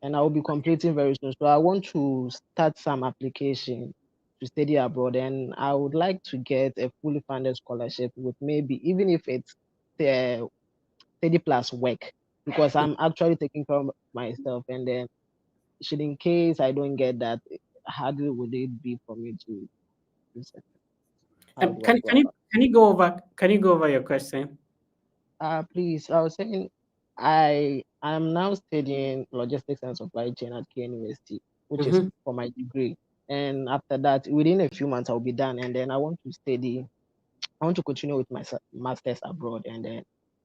and I will be completing very soon. So I want to start some application to study abroad, and I would like to get a fully funded scholarship with maybe even if it's 30 plus work, because I'm actually taking care of myself, and then should in case I don't get that, how would it be for me to how do I Can go can you about? can you go over your question? Please, I was saying I am now studying logistics and supply chain at K University, which is Mm-hmm. for my degree. And after that, within a few months, I'll be done. And then I want to study. I want to continue with my masters abroad. And then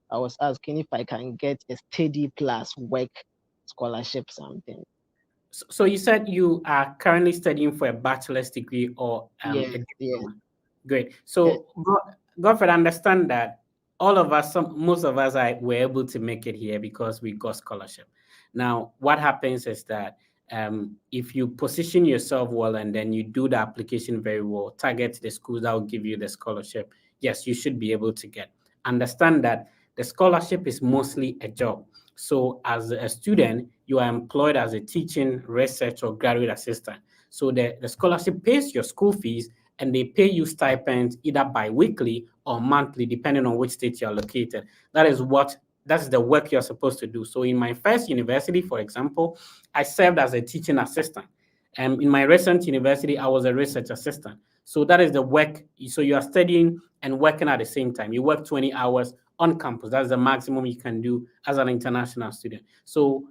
I was asking if I can get a study plus work scholarship, something. So you said you are currently studying for a bachelor's degree or a Yes, yes, diploma. Great. yes. So Godfrey, understand that all of us, most of us were able to make it here because we got scholarship. Now, what happens is that if you position yourself well and then you do the application very well, target the schools that will give you the scholarship, yes, you should be able to get. Understand that the scholarship is mostly a job. So as a student, you are employed as a teaching, research, or graduate assistant. So the scholarship pays your school fees and they pay you stipends either bi-weekly or monthly, depending on which state you're located. That's the work you're supposed to do. So in my first university, for example, I served as a teaching assistant. And in my recent university, I was a research assistant. So that is the work. So you are studying and working at the same time. You work 20 hours on campus. That's the maximum you can do as an international student. So,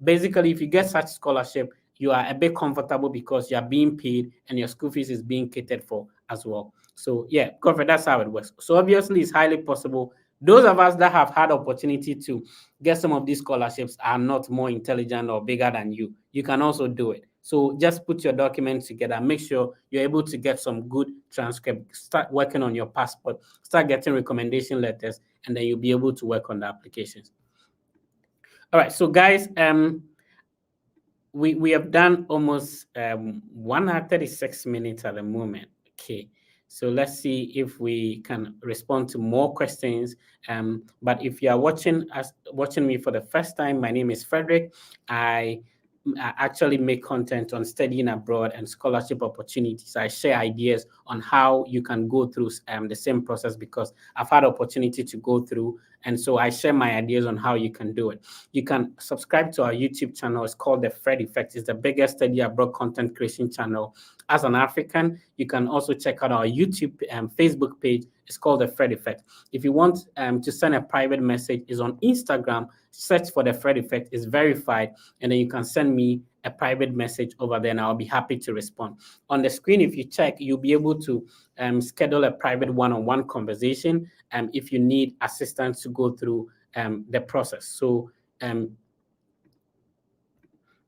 basically, if you get such scholarship, you are a bit comfortable because you are being paid and your school fees is being catered for as well. So yeah, Godfrey, that's how it works. So obviously it's highly possible. Those of us that have had opportunity to get some of these scholarships are not more intelligent or bigger than you. You can also do it. So just put your documents together. Make sure you're able to get some good transcript. Start working on your passport. Start getting recommendation letters, and then you'll be able to work on the applications. All right, so guys, we have done almost 1 hour 36 minutes at the moment. Okay, so let's see if we can respond to more questions. But if you are watching me for the first time, my name is Frederick. I actually make content on studying abroad and scholarship opportunities. I share ideas on how you can go through the same process because I've had opportunity to go through. And so I share my ideas on how you can do it. You can subscribe to our YouTube channel. It's called The Fred Effect. It's the biggest study abroad content creation channel. As an African, you can also check out our YouTube Facebook page. It's called The Fred Effect. If you want to send a private message, it's on Instagram. Search for The Fred Effect. It's verified. And then you can send me a private message over there and I'll be happy to respond. On the screen, if you check, you'll be able to schedule a private one-on-one conversation if you need assistance to go through the process. So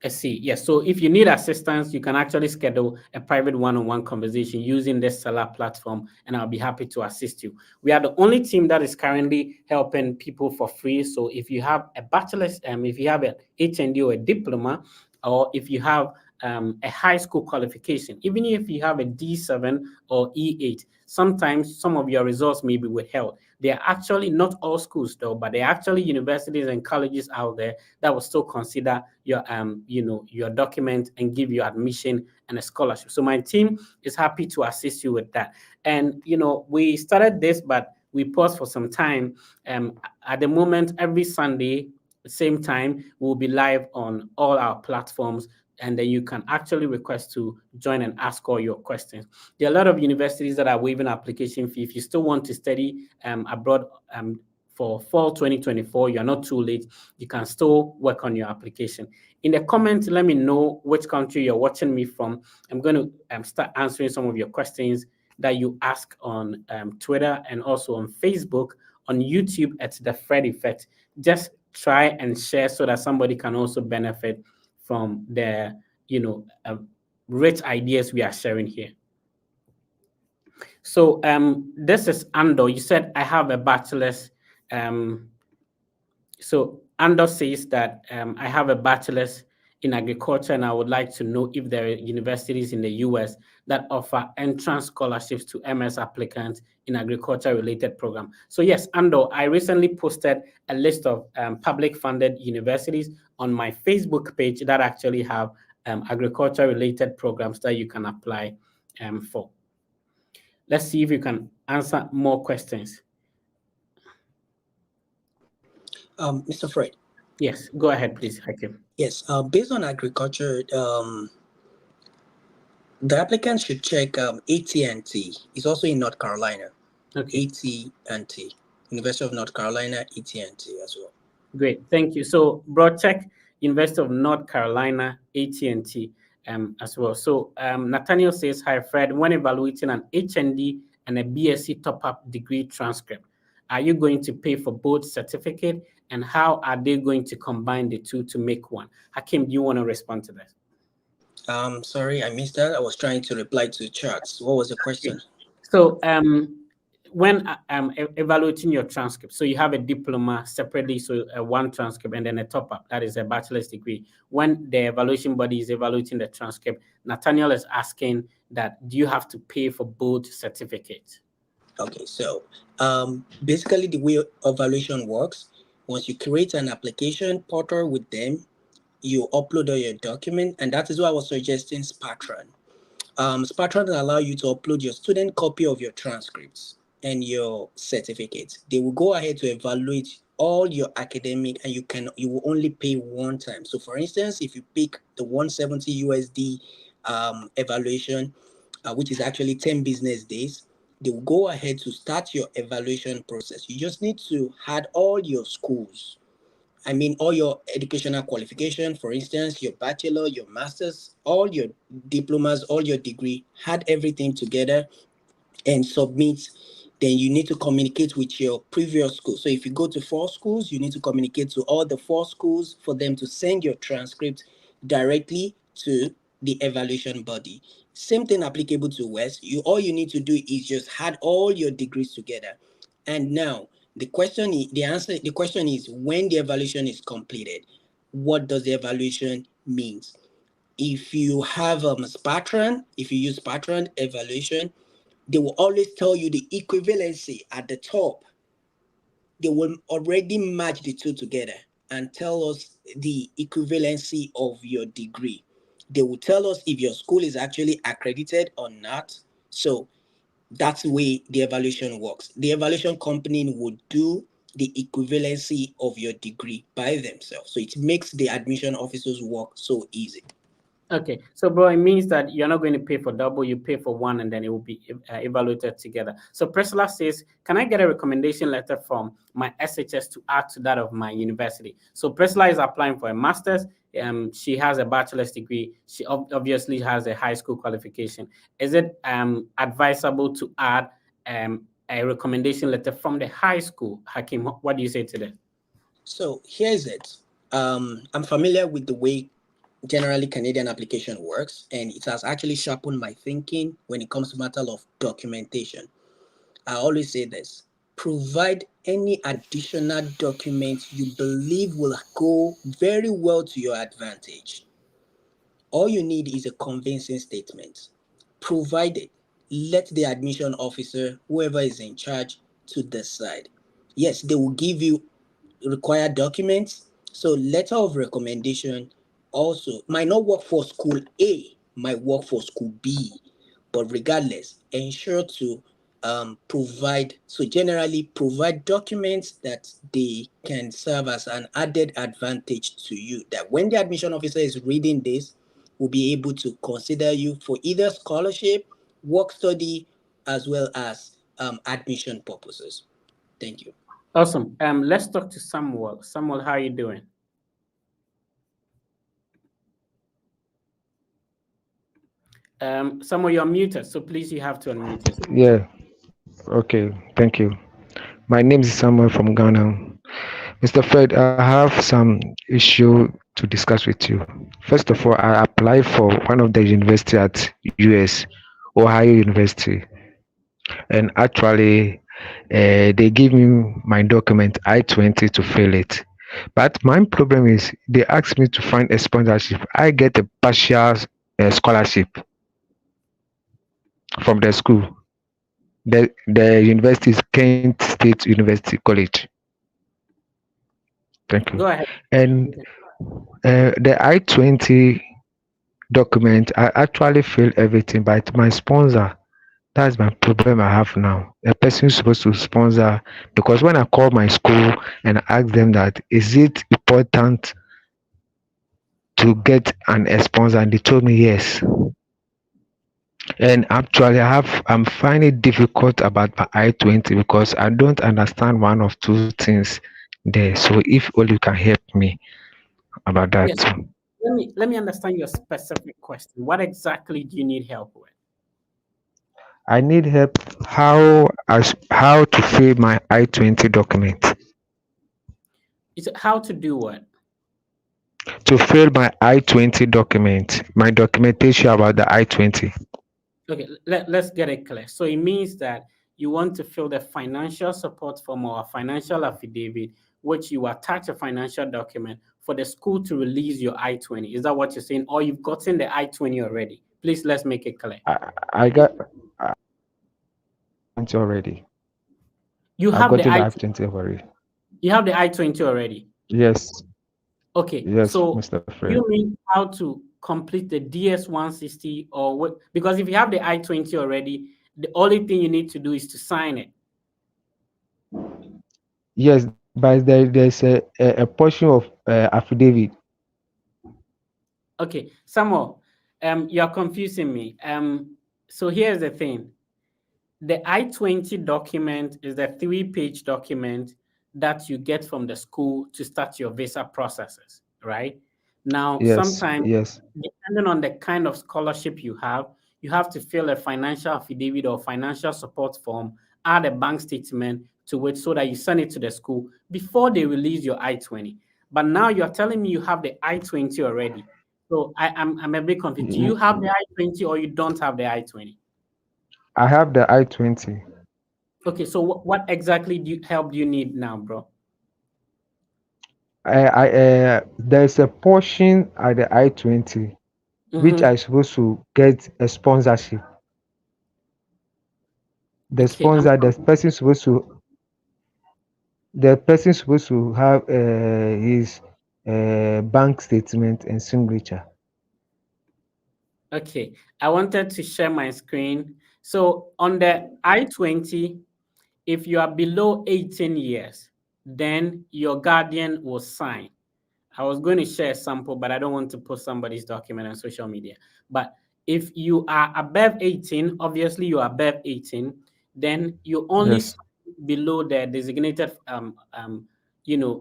let's see. Yes. So if you need assistance, you can actually schedule a private one-on-one conversation using this Seller platform, and I'll be happy to assist you. We are the only team that is currently helping people for free. So if you have a bachelor's, if you have an HND or a diploma, or if you have a high school qualification, even if you have a D7 or E8, sometimes some of your results may be withheld. They are actually not all schools though, but there are actually universities and colleges out there that will still consider your your document and give you admission and a scholarship. So my team is happy to assist you with that. And we started this, but we paused for some time. At the moment, every Sunday, same time, we'll be live on all our platforms, and then you can actually request to join and ask all your questions. There are a lot of universities that are waiving application fee. If you still want to study abroad for fall 2024, you're not too late. You can still work on your application. In the comments, let me know which country you're watching me from. I'm going to start answering some of your questions that you ask on Twitter and also on Facebook, on YouTube at The Fred Effect. Just try and share so that somebody can also benefit from the rich ideas we are sharing here. So this is Ando. You said I have a bachelor's. So Ando says that I have a bachelor's in agriculture, and I would like to know if there are universities in the US that offer entrance scholarships to MS applicants in agriculture-related program. So yes, Ando, I recently posted a list of public funded universities on my Facebook page that actually have agriculture-related programs that you can apply for. Let's see if you can answer more questions. Mr. Fred. Yes, go ahead, please, Hakim. Yes, based on agriculture, the applicant should check AT&T. It's also in North Carolina. Okay. AT&T, University of North Carolina, AT&T as well. Great, thank you. So, broad check University of North Carolina, AT&T as well. So, Nathaniel says, hi, Fred. When evaluating an HND and a BSc top-up degree transcript, are you going to pay for both certificate, and how are they going to combine the two to make one? Hakim, do you want to respond to that? Sorry, I missed that. I was trying to reply to charts. What was the question? So when evaluating your transcript, so you have a diploma separately, so one transcript and then a top up, that is a bachelor's degree. When the evaluation body is evaluating the transcript, Nathaniel is asking that do you have to pay for both certificates? Okay, so basically the way evaluation works, once you create an application portal with them, you upload all your document, and that is why I was suggesting Spatron. Spatron will allow you to upload your student copy of your transcripts and your certificates. They will go ahead to evaluate all your academic, and you will only pay one time. So for instance, if you pick the 170 USD evaluation, which is actually 10 business days, they will go ahead to start your evaluation process. You just need to add all your schools. I mean, all your educational qualification, for instance, your bachelor, your master's, all your diplomas, all your degree, had everything together and submit. Then you need to communicate with your previous school. So if you go to 4 schools, you need to communicate to all the 4 schools for them to send your transcript directly to the evaluation body. Same thing applicable to West. All you need to do is just add all your degrees together. And now the question is when the evaluation is completed, what does the evaluation means? If you have Spatron, if you use Spatron evaluation, they will always tell you the equivalency at the top. They will already match the two together and tell us the equivalency of your degree. They will tell us if your school is actually accredited or not. So that's the way the evaluation works. The evaluation company would do the equivalency of your degree by themselves. So it makes the admission officers work so easy. Okay, so bro, it means that you're not going to pay for double, you pay for one, and then it will be evaluated together. So Priscilla says, can I get a recommendation letter from my SHS to add to that of my university? So Priscilla is applying for a master's. She has a bachelor's degree. She obviously has a high school qualification. Is it advisable to add a recommendation letter from the high school? Hakim, what do you say to that? So here's it. I'm familiar with the way generally Canadian application works, and it has actually sharpened my thinking when it comes to matter of documentation. I always say this: provide any additional documents you believe will go very well to your advantage. All you need is a convincing statement. Provide it. Let the admission officer, whoever is in charge, to decide. Yes, they will give you required documents. So letter of recommendation also might not work for school A, might work for school B, but regardless, ensure to generally provide documents that they can serve as an added advantage to you, that when the admission officer is reading this, will be able to consider you for either scholarship, work study, as well as admission purposes. Thank you. Awesome. Let's talk to Samuel. Samuel, how are you doing? Samuel, you're muted, so please you have to unmute yourself. Yeah. Okay. Thank you. My name is Samuel from Ghana. Mr. Fred, I have some issue to discuss with you. First of all, I applied for one of the university at US, Ohio University, and actually they give me my document I-20 to fill it. But my problem is they asked me to find a sponsorship. I get a partial scholarship from the school. The university is Kent State University College. Thank you. Go ahead. And the I-20 document, I actually filled everything, but my sponsor, that's my problem I have now. A person is supposed to sponsor, because when I call my school and ask them that, is it important to get a sponsor, and they told me yes. And actually, I'm finding it difficult about my I-20 because I don't understand one of two things there. So if only you can help me about that. Yes. Let me understand your specific question. What exactly do you need help with? I need help how to fill my I-20 document. Is it how to do what? To fill my I-20 document, my documentation about the I-20. Okay, let's get it clear. So it means that you want to fill the financial support form or a financial affidavit, which you attach a financial document for the school to release your I-20. Is that what you're saying? Or you've gotten the I-20 already? Please, let's make it clear. I got I-20 already. You I've have the gotten the I-20. I-20 already. You have the I-20 already? Yes. Okay. Yes, So Mr. Fred. you mean how to complete the DS-160 or what? Because if you have the I-20 already, the only thing you need to do is to sign it. Yes, but there's a portion of affidavit. Okay, Samuel, you're confusing me. So here's the thing. The I-20 document is the 3-page document that you get from the school to start your visa processes, right? Now, Yes, sometimes, yes. depending on the kind of scholarship you have to fill a financial affidavit or financial support form, add a bank statement to it so that you send it to the school before they release your I-20. But now you're telling me you have the I-20 already. So I'm a bit confused. Do you have the I-20 or you don't have the I-20? I have the I-20. Okay, so what exactly help do you need now, bro? There's a portion at the I-20 which I supposed to get a sponsorship. The Okay, sponsor, the person supposed to have his bank statement and signature. Okay, I wanted to share my screen. So on the I-20, if you are below 18 years, then your guardian will sign. I was going to share a sample, but I don't want to post somebody's document on social media. But if you are above 18, obviously you are above 18, then you only Yes. sign below the designated,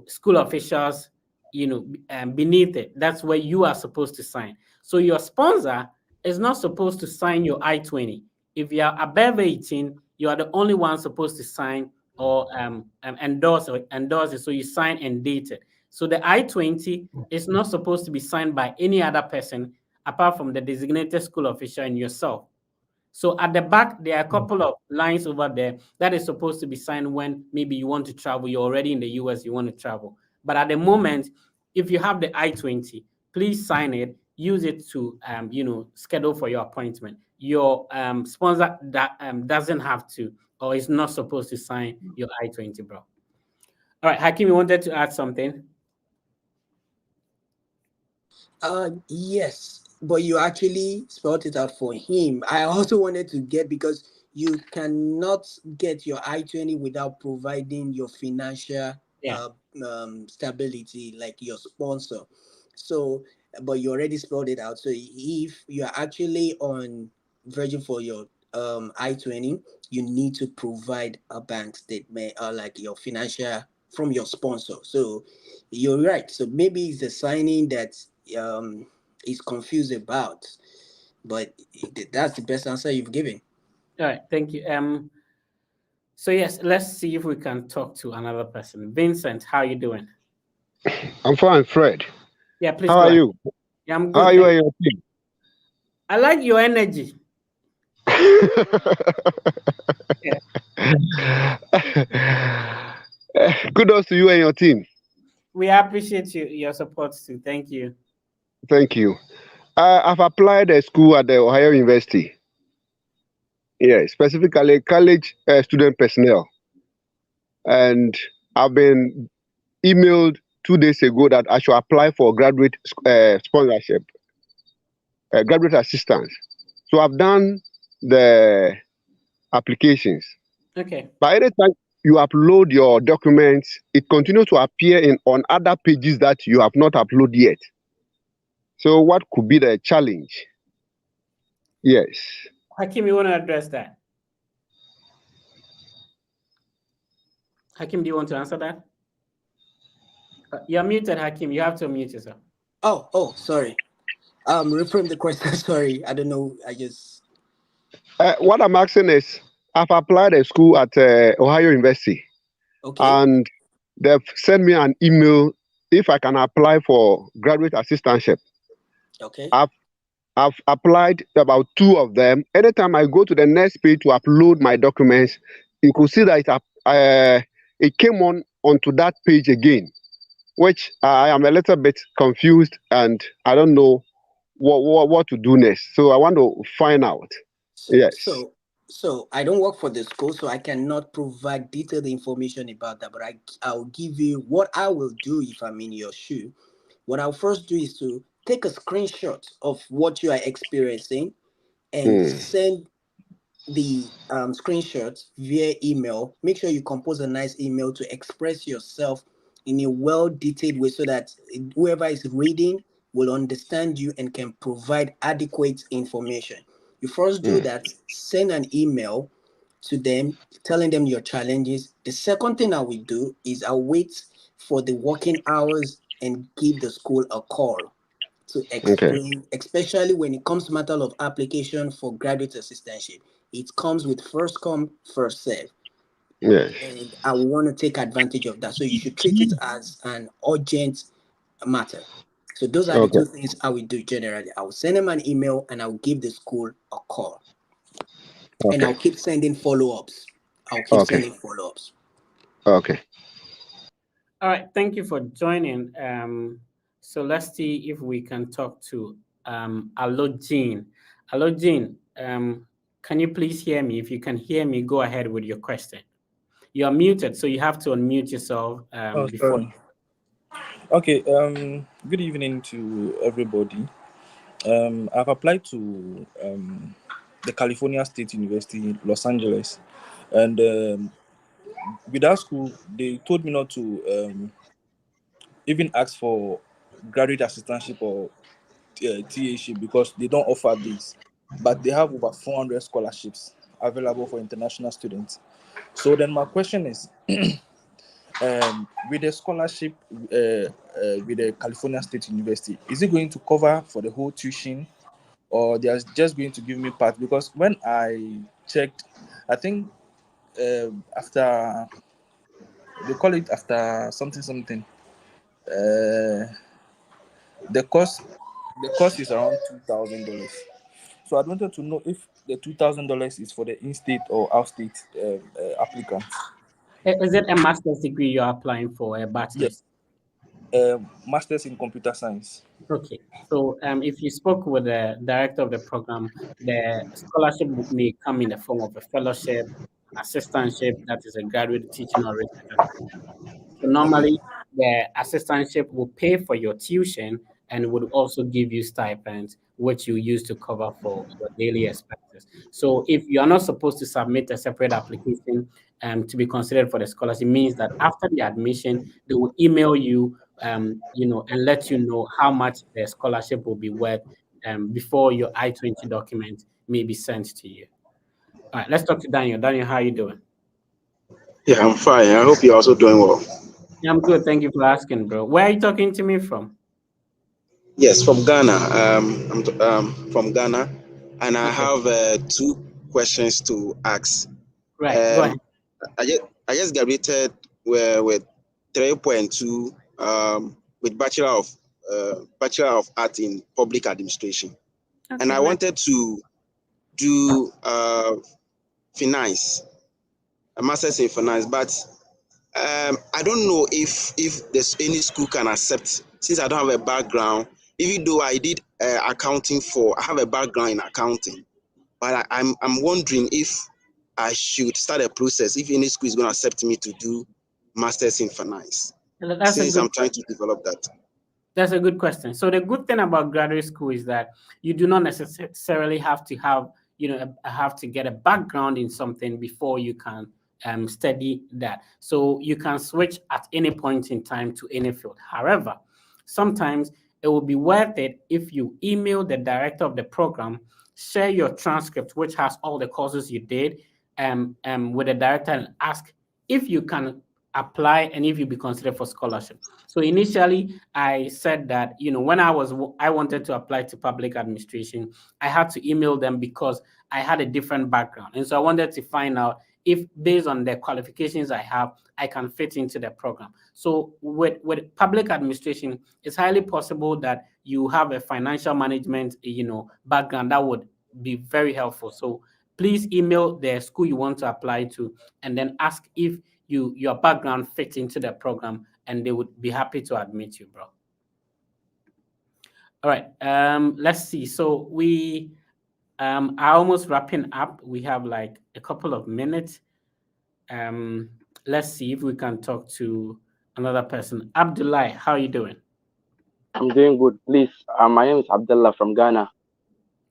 school officials, beneath it. That's where you are supposed to sign. So your sponsor is not supposed to sign your I-20. If you are above 18, you are the only one supposed to sign or endorse it. So you sign and date it. So the I-20 is not supposed to be signed by any other person apart from the designated school official and yourself. So at the back, there are a couple of lines over there that is supposed to be signed when maybe you want to travel. You're already in the US, you want to travel. But at the moment, if you have the I-20, please sign it. Use it to, schedule for your appointment. Your sponsor doesn't have to or is not supposed to sign your I-20, bro. All right, Hakim, you wanted to add something? Yes, but you actually spelled it out for him. I also wanted to get, because you cannot get your I-20 without providing your financial Yeah. stability, like your sponsor. So, but you already spelled it out. So if you are actually on verging for your I-20, you need to provide a bank statement or like your financial from your sponsor. So you're right. So maybe it's the signing that is confused about, but that's the best answer you've given. All right, thank you. So yes, let's see if we can talk to another person. Vincent, how you doing? I'm fine, Fred. Yeah, please How go are ahead. you? Yeah, I'm How are good. you Thank and you. your team? I like your energy. Yeah. Kudos to you and your team. We appreciate your support too. Thank you. Thank you. I've applied a school at the Ohio University. Yeah, specifically college student personnel. And I've been emailed 2 days ago that I should apply for graduate sponsorship, graduate assistance. So I've done the applications. Okay. By the time you upload your documents, it continues to appear on other pages that you have not uploaded yet. So what could be the challenge? Yes. Hakim, you want to address that? Hakim, do you want to answer that? You're muted, Hakim. You have to unmute yourself. Oh, sorry. Reframe the question. Sorry, I don't know. I just. What I'm asking is, I've applied a school at Ohio University. Okay. And they've sent me an email if I can apply for graduate assistantship. Okay. I've applied about 2 of them. Anytime I go to the next page to upload my documents, you could see that it came onto that page again, which I am a little bit confused and I don't know what to do next. So I want to find out. Yes. So I don't work for the school, so I cannot provide detailed information about that. But I'll give you what I will do if I'm in your shoe. What I'll first do is to take a screenshot of what you are experiencing and send the screenshots via email. Make sure you compose a nice email to express yourself in a well detailed way so that whoever is reading will understand you and can provide adequate information. You first do that, send an email to them telling them your challenges. The second thing I will do is I'll wait for the working hours and give the school a call to explain, especially when it comes to matter of application for graduate assistantship. It comes with first come, first serve. Yes. And I want to take advantage of that. So you should treat it as an urgent matter. So those are the two things I will do generally. I will send them an email and I will give the school a call. And I'll keep sending follow-ups. Okay. All right, thank you for joining. So let's see if we can talk to Alogene. Alogene, can you please hear me? If you can hear me, go ahead with your question. You are muted, so you have to unmute yourself before. Sorry. Okay. Good evening to everybody. I've applied to the California State University, Los Angeles, and with that school, they told me not to even ask for graduate assistantship or TAship because they don't offer this, but they have over 400 scholarships available for international students. So then my question is, with the scholarship with the California State University, is it going to cover for the whole tuition, or they're just going to give me part? Because when I checked, I think after they call it after something, the cost is around $2,000. So I wanted to know if the $2,000 is for the in-state or out-state applicants. Is it a master's degree you're applying for, a bachelor's? Yes. Master's in computer science. Okay. So if you spoke with the director of the program, the scholarship may come in the form of a fellowship, an assistantship, that is a graduate teaching or research assistant. So normally, the assistantship will pay for your tuition and would also give you stipends, which you use to cover for your daily expenses. So if you are not supposed to submit a separate application to be considered for the scholarship, means that after the admission, they will email you, and let you know how much the scholarship will be worth before your I-20 document may be sent to you. All right, let's talk to Daniel. Daniel, how are you doing? Yeah, I'm fine. I hope you're also doing well. Yeah, I'm good. Thank you for asking, bro. Where are you talking to me from? Yes, from Ghana. I'm from Ghana, and I have two questions to ask. Right, go ahead. I just graduated with 3.2 with Bachelor of Art in Public Administration, and I wanted to do finance, a master's in finance, but I don't know if there's any school can accept, since I don't have a background, even though I did accounting I have a background in accounting, but I'm wondering if I should start a process, if any school is going to accept me to do masters in finance, since I'm trying to develop that. That's a good question. So the good thing about graduate school is that you do not necessarily have to have to get a background in something before you can study that. So you can switch at any point in time to any field. However, sometimes it will be worth it if you email the director of the program, share your transcript, which has all the courses you did, with the director, and ask if you can apply and if you be considered for scholarship. So initially, I said that when I wanted to apply to public administration, I had to email them because I had a different background, and so I wanted to find out if, based on the qualifications I have, I can fit into the program. So with public administration, it's highly possible that you have a financial management background that would be very helpful. So please email the school you want to apply to and then ask if your background fits into the program, and they would be happy to admit you, bro. All right, let's see. So we are almost wrapping up. We have like a couple of minutes. Let's see if we can talk to another person. Abdullah, how are you doing? I'm doing good. Please, my name is Abdullah from Ghana.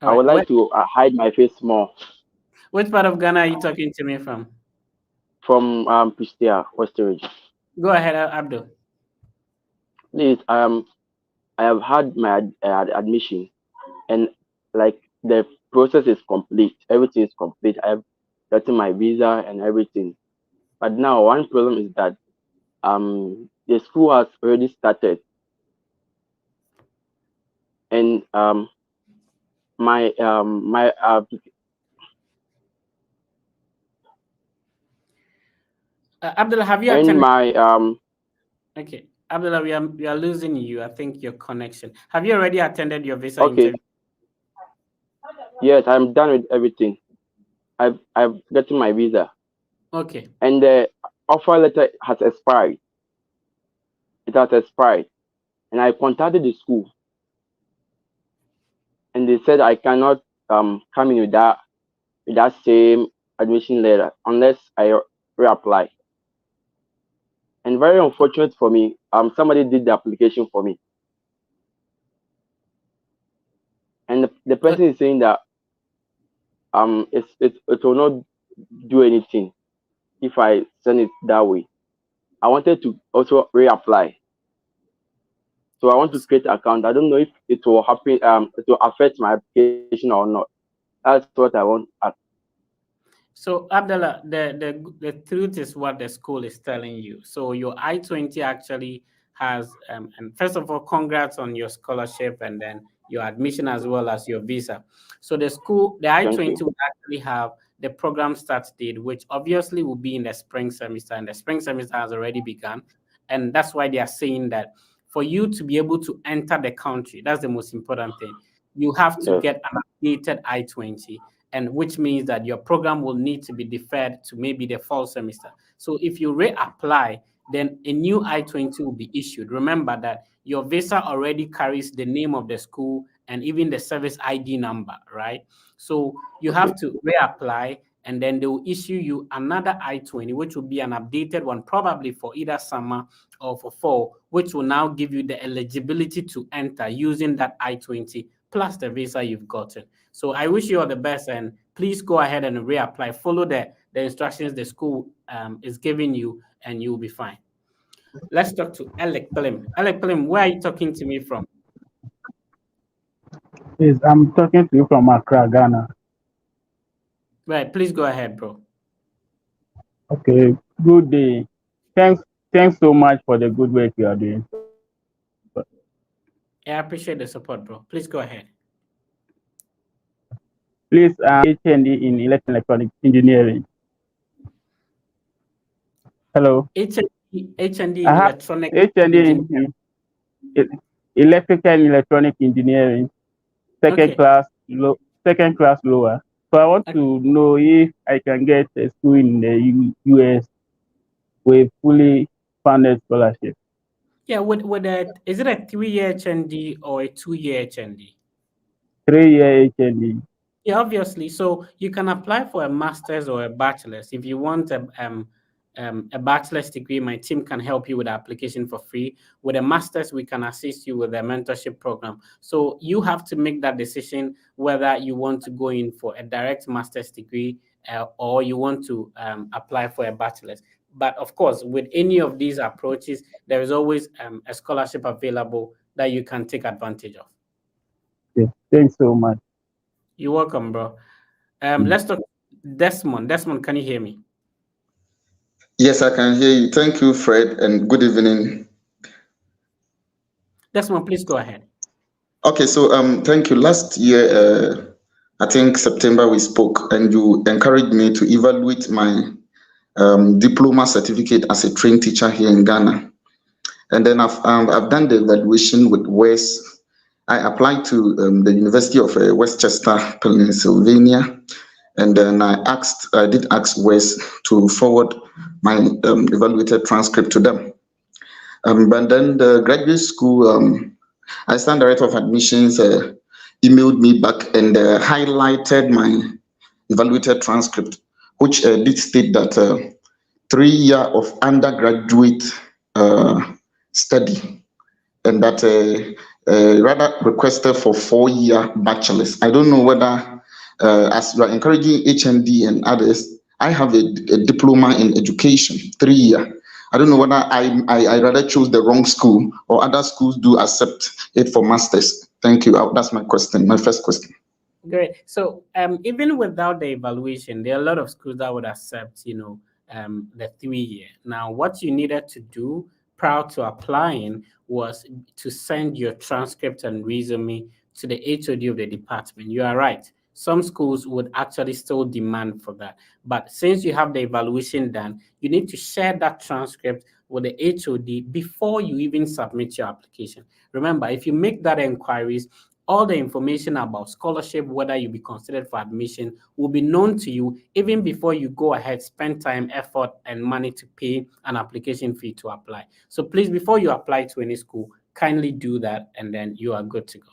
All I would right. like to hide my face more. Which part of Ghana are you talking to me from? From Pristia, West Ridge. Go ahead, Abdul. Please, I have had my admission, and like the process is complete. Everything is complete. I have gotten my visa and everything. But now one problem is that the school has already started, and my Abdullah, have you and attended? my Okay, Abdullah, we are losing you. I think your connection. Have you already attended your visa okay. interview? Yes, I'm done with everything. I've gotten my visa. Okay. And the offer letter has expired. It has expired. And I contacted the school. And they said I cannot come in with that same admission letter unless I reapply. And very unfortunate for me, somebody did the application for me. And the person is saying that it will not do anything if I send it that way. I wanted to also reapply. So I want to create an account. I don't know if it will happen, it will affect my application or not. That's what I want. So Abdullah, the truth is what the school is telling you. So your I-20 actually has, and first of all, congrats on your scholarship and then your admission as well as your visa. So the school, the I-20 will actually have the program start date, which obviously will be in the spring semester, and the spring semester has already begun. And that's why they are saying that for you to be able to enter the country, that's the most important thing. You have to get an updated I-20, and which means that your program will need to be deferred to maybe the fall semester. So if you reapply, then a new I-20 will be issued. Remember that your visa already carries the name of the school and even the service ID number, right? So you have to reapply, and then they will issue you another I-20, which will be an updated one, probably for either summer or for fall, which will now give you the eligibility to enter using that I-20 plus the visa you've gotten. So I wish you all the best, and please go ahead and reapply. Follow the instructions the school is giving you, and you'll be fine. Let's talk to Alec Plim. Alec Plim, where are you talking to me from? Yes, I'm talking to you from Accra, Ghana. Right, please go ahead, bro. Okay, good day. Thanks so much for the good work you are doing. Yeah, I appreciate the support, bro. Please go ahead. Please, HND in electronic engineering. Hello. HND in electronic HND in electrical and electronic engineering, second class lower. So I want to know if I can get a school in the US with fully funded scholarship. Yeah, is it a 3-year HND or a 2-year HND? 3-year HND. Yeah, obviously. So you can apply for a master's or a bachelor's. If you want a bachelor's degree, my team can help you with the application for free. With a master's, we can assist you with a mentorship program. So you have to make that decision whether you want to go in for a direct master's degree or you want to apply for a bachelor's. But of course, with any of these approaches, there is always a scholarship available that you can take advantage of. Yeah, thanks so much. You're welcome, bro. Let's talk Desmond. Desmond, can you hear me? Yes, I can hear you. Thank you, Fred, and good evening. Desmond, please go ahead. Okay, so thank you. Last year, I think September, we spoke, and you encouraged me to evaluate my diploma certificate as a trained teacher here in Ghana. And then I've done the evaluation with I applied to the University of Westchester, Pennsylvania, And then I did ask Wes to forward my evaluated transcript to them. But then the graduate school, Assistant Director of Admissions emailed me back and highlighted my evaluated transcript, which did state that 3 year of undergraduate study, and that rather requested for 4 year bachelor's. I don't know whether, as you are encouraging HND and others, I have a diploma in education, 3 year. I don't know whether I rather chose the wrong school or other schools do accept it for masters. Thank you. That's my question, my first question. Great. So even without the evaluation, there are a lot of schools that would accept, the 3 year. Now, what you needed to do prior to applying was to send your transcript and resume to the HOD of the department. You are right. Some schools would actually still demand for that. But since you have the evaluation done, you need to share that transcript with the HOD before you even submit your application. Remember, if you make that inquiries, all the information about scholarship, whether you be considered for admission, will be known to you even before you go ahead, spend time, effort, and money to pay an application fee to apply. So please, before you apply to any school, kindly do that, and then you are good to go.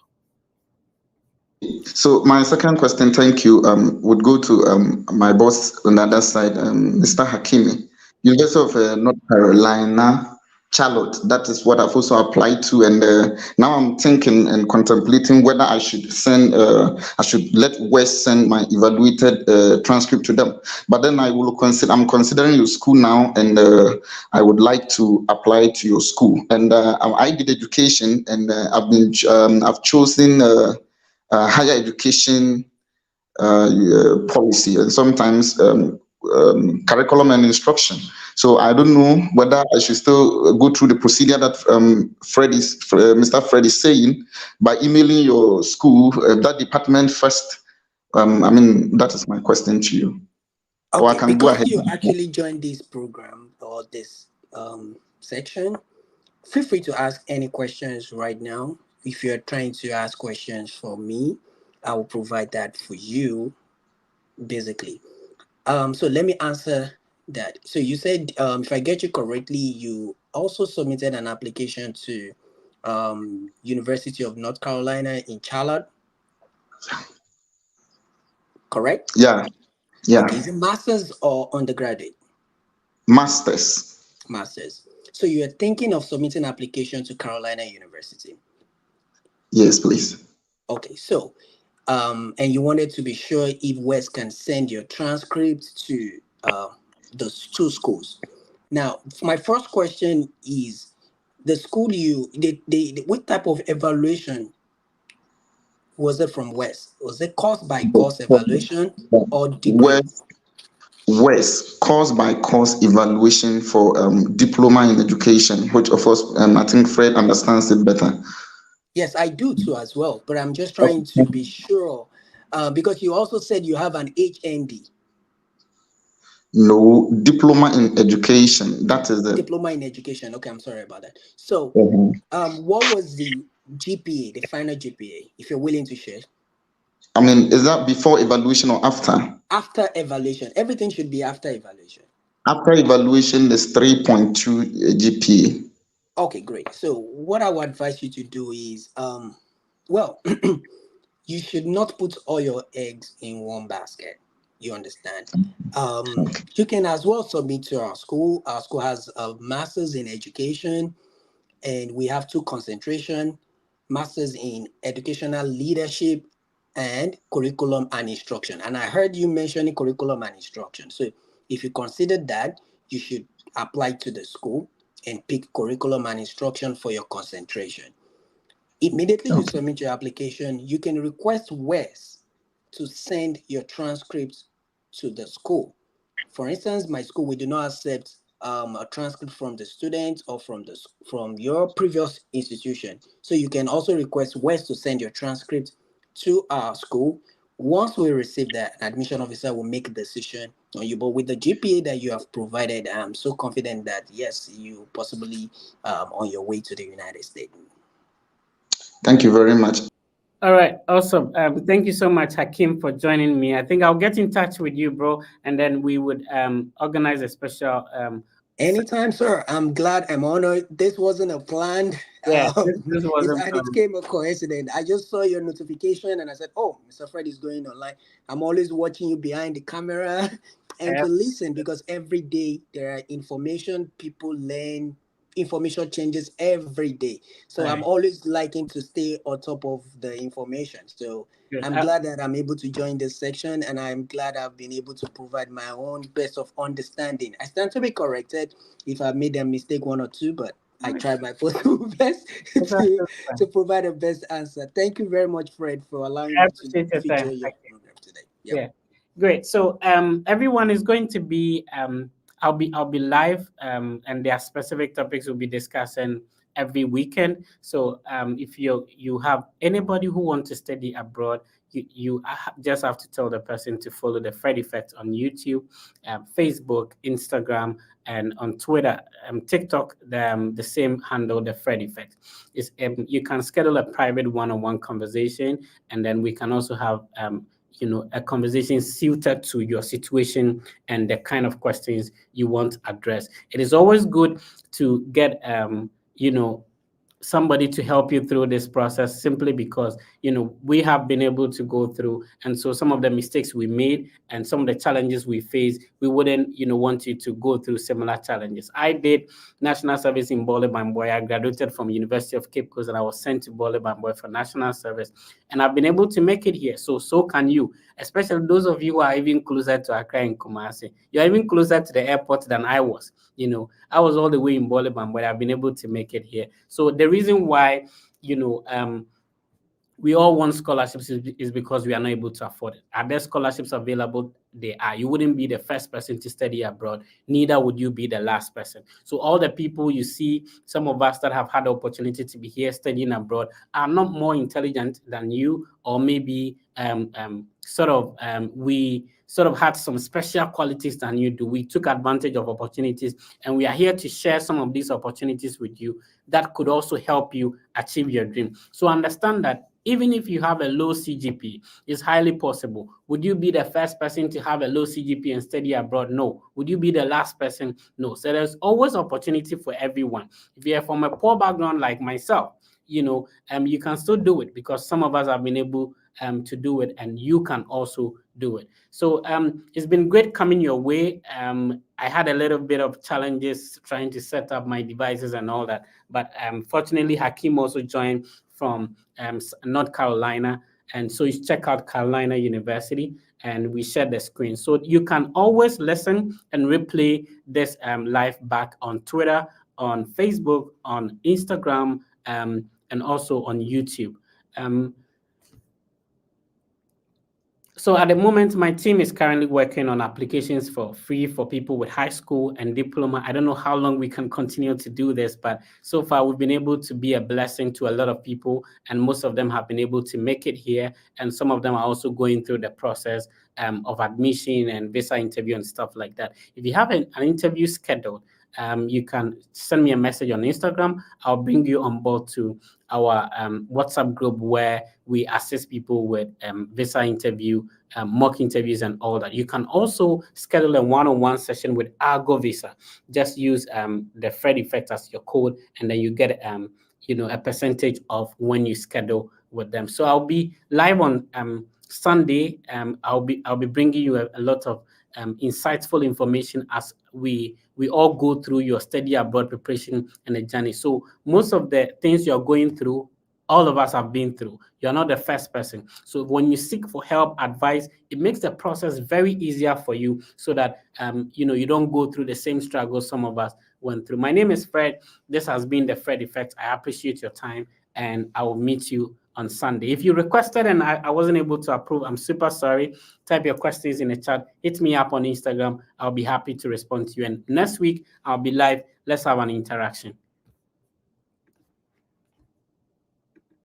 So my second question, thank you, would go to my boss on the other side, Mr. Hakimi. University of North Carolina, Charlotte. That is what I've also applied to, and now I'm thinking and contemplating whether I should I should let Wes send my evaluated transcript to them. But then I'm considering your school now, and I would like to apply to your school. And I did education, and I've chosen higher education policy, and sometimes curriculum and instruction. So I don't know whether I should still go through the procedure that Mr. Fred is saying by emailing your school, that department first. That is my question to you. Okay, or I can go because ahead. you actually joined this program or this section, feel free to ask any questions right now. If you're trying to ask questions for me, I will provide that for you, basically. So let me answer that. So you said, if I get you correctly, you also submitted an application to University of North Carolina in Charlotte, correct? Yeah. Okay, is it master's or undergraduate? Masters. Masters. So you are thinking of submitting application to Carolina University? Yes, please. Okay, so and you wanted to be sure if Wes can send your transcript to those two schools. Now, my first question is, the school what type of evaluation was it from Wes? Was it course by course evaluation or degree? Wes, course by course evaluation for diploma in education, which of course I think Fred understands it better. Yes, I do too as well, but I'm just trying to be sure because you also said you have an HND. No, diploma in education. That is the diploma in education. Okay, I'm sorry about that. So, what was the GPA, the final GPA, if you're willing to share? Is that before evaluation or after? After evaluation. Everything should be after evaluation. After evaluation is 3.2 GPA. Okay, great. So what I would advise you to do is, you should not put all your eggs in one basket. You understand? You can as well submit to our school. Our school has a master's in education, and we have 2 concentration, master's in educational leadership and curriculum and instruction. And I heard you mentioning curriculum and instruction. So if you consider that, you should apply to the school and pick curriculum and instruction for your concentration. Immediately you submit your application, you can request Wes to send your transcripts to the school. For instance, my school, we do not accept a transcript from the student or from your previous institution. So you can also request Wes to send your transcript to our school. Once we receive that, an admission officer will make a decision on you. But with the GPA that you have provided, I'm so confident that yes, you possibly on your way to the United States. Thank you very much. All right, awesome. Thank you so much, Hakeem, for joining me. I think I'll get in touch with you, bro, and then we would organize a special. Anytime, sir. I'm glad. I'm honored. This wasn't a planned. Yeah, this It's, wasn't. and it came a coincidence. I just saw your notification and I said, "Oh, Mr. Fred is going online." I'm always watching you behind the camera and to listen because every day there are information people learn. Information changes every day, so I'm Right. always liking to stay on top of the information. So Good. I'm glad that I'm able to join this section, and I'm glad I've been able to provide my own best of understanding. I stand to be corrected if I made a mistake one or two, but I tried my possible best to provide the best answer. Thank you very much, Fred, for allowing I me to appreciate your feature time. your Thank you. program today. Yeah, great. So everyone is going to be I'll be live and their specific topics we'll be discussing every weekend. So if you have anybody who wants to study abroad, you just have to tell the person to follow the Fred Effect on YouTube, Facebook, Instagram, and on Twitter, TikTok. The same handle, the Fred Effect. Is you can schedule a private one-on-one conversation, and then we can also have a conversation suited to your situation and the kind of questions you want addressed. It is always good to get somebody to help you through this process, simply because we have been able to go through, and so some of the mistakes we made and some of the challenges we face, we wouldn't want you to go through similar challenges. I did national service in Bole Bamboy. I graduated from University of Cape Coast and I was sent to Bole Bamboy for national service, and I've been able to make it here. So can you, especially those of you who are even closer to Accra and Kumasi. You're even closer to the airport than I was. I was all the way in Bolibam, but I've been able to make it here. So the reason why, we all want scholarships is because we are not able to afford it. Are there scholarships available? They are. You wouldn't be the first person to study abroad, neither would you be the last person. So all the people you see, some of us that have had the opportunity to be here studying abroad, are not more intelligent than you, or maybe we sort of had some special qualities than you do. We took advantage of opportunities, and we are here to share some of these opportunities with you that could also help you achieve your dream. So understand that even if you have a low CGP, it's highly possible. Would you be the first person to have a low CGP and study abroad? No. Would you be the last person? No. So there's always opportunity for everyone. If you're from a poor background like myself, you can still do it, because some of us have been able to do it, and you can also do it. So it's been great coming your way. I had a little bit of challenges trying to set up my devices and all that, but fortunately Hakeem also joined from North Carolina, and so you check out Carolina University, and we share the screen. So you can always listen and replay this live back on Twitter, on Facebook, on Instagram, and also on YouTube. So at the moment, my team is currently working on applications for free for people with high school and diploma. I don't know how long we can continue to do this, but so far we've been able to be a blessing to a lot of people, and most of them have been able to make it here. And some of them are also going through the process of admission and visa interview and stuff like that. If you have an interview scheduled, you can send me a message on Instagram. I'll bring you on board to our WhatsApp group, where we assist people with visa interview, mock interviews, and all that. You can also schedule a one-on-one session with Argo Visa. Just use the Fred Effect as your code, and then you get a percentage of when you schedule with them. So I'll be live on Sunday. I'll be bringing you a lot of insightful information as we all go through your study abroad preparation and the journey. So most of the things you're going through, all of us have been through. You're not the first person. So when you seek for help, advice, it makes the process very easier for you, so that you don't go through the same struggles some of us went through. My name is Fred. This has been the Fred Effect. I appreciate your time, and I will meet you on Sunday. If you requested and I wasn't able to approve, I'm super sorry. Type your questions in the chat. Hit me up on Instagram. I'll be happy to respond to you. And next week, I'll be live. Let's have an interaction.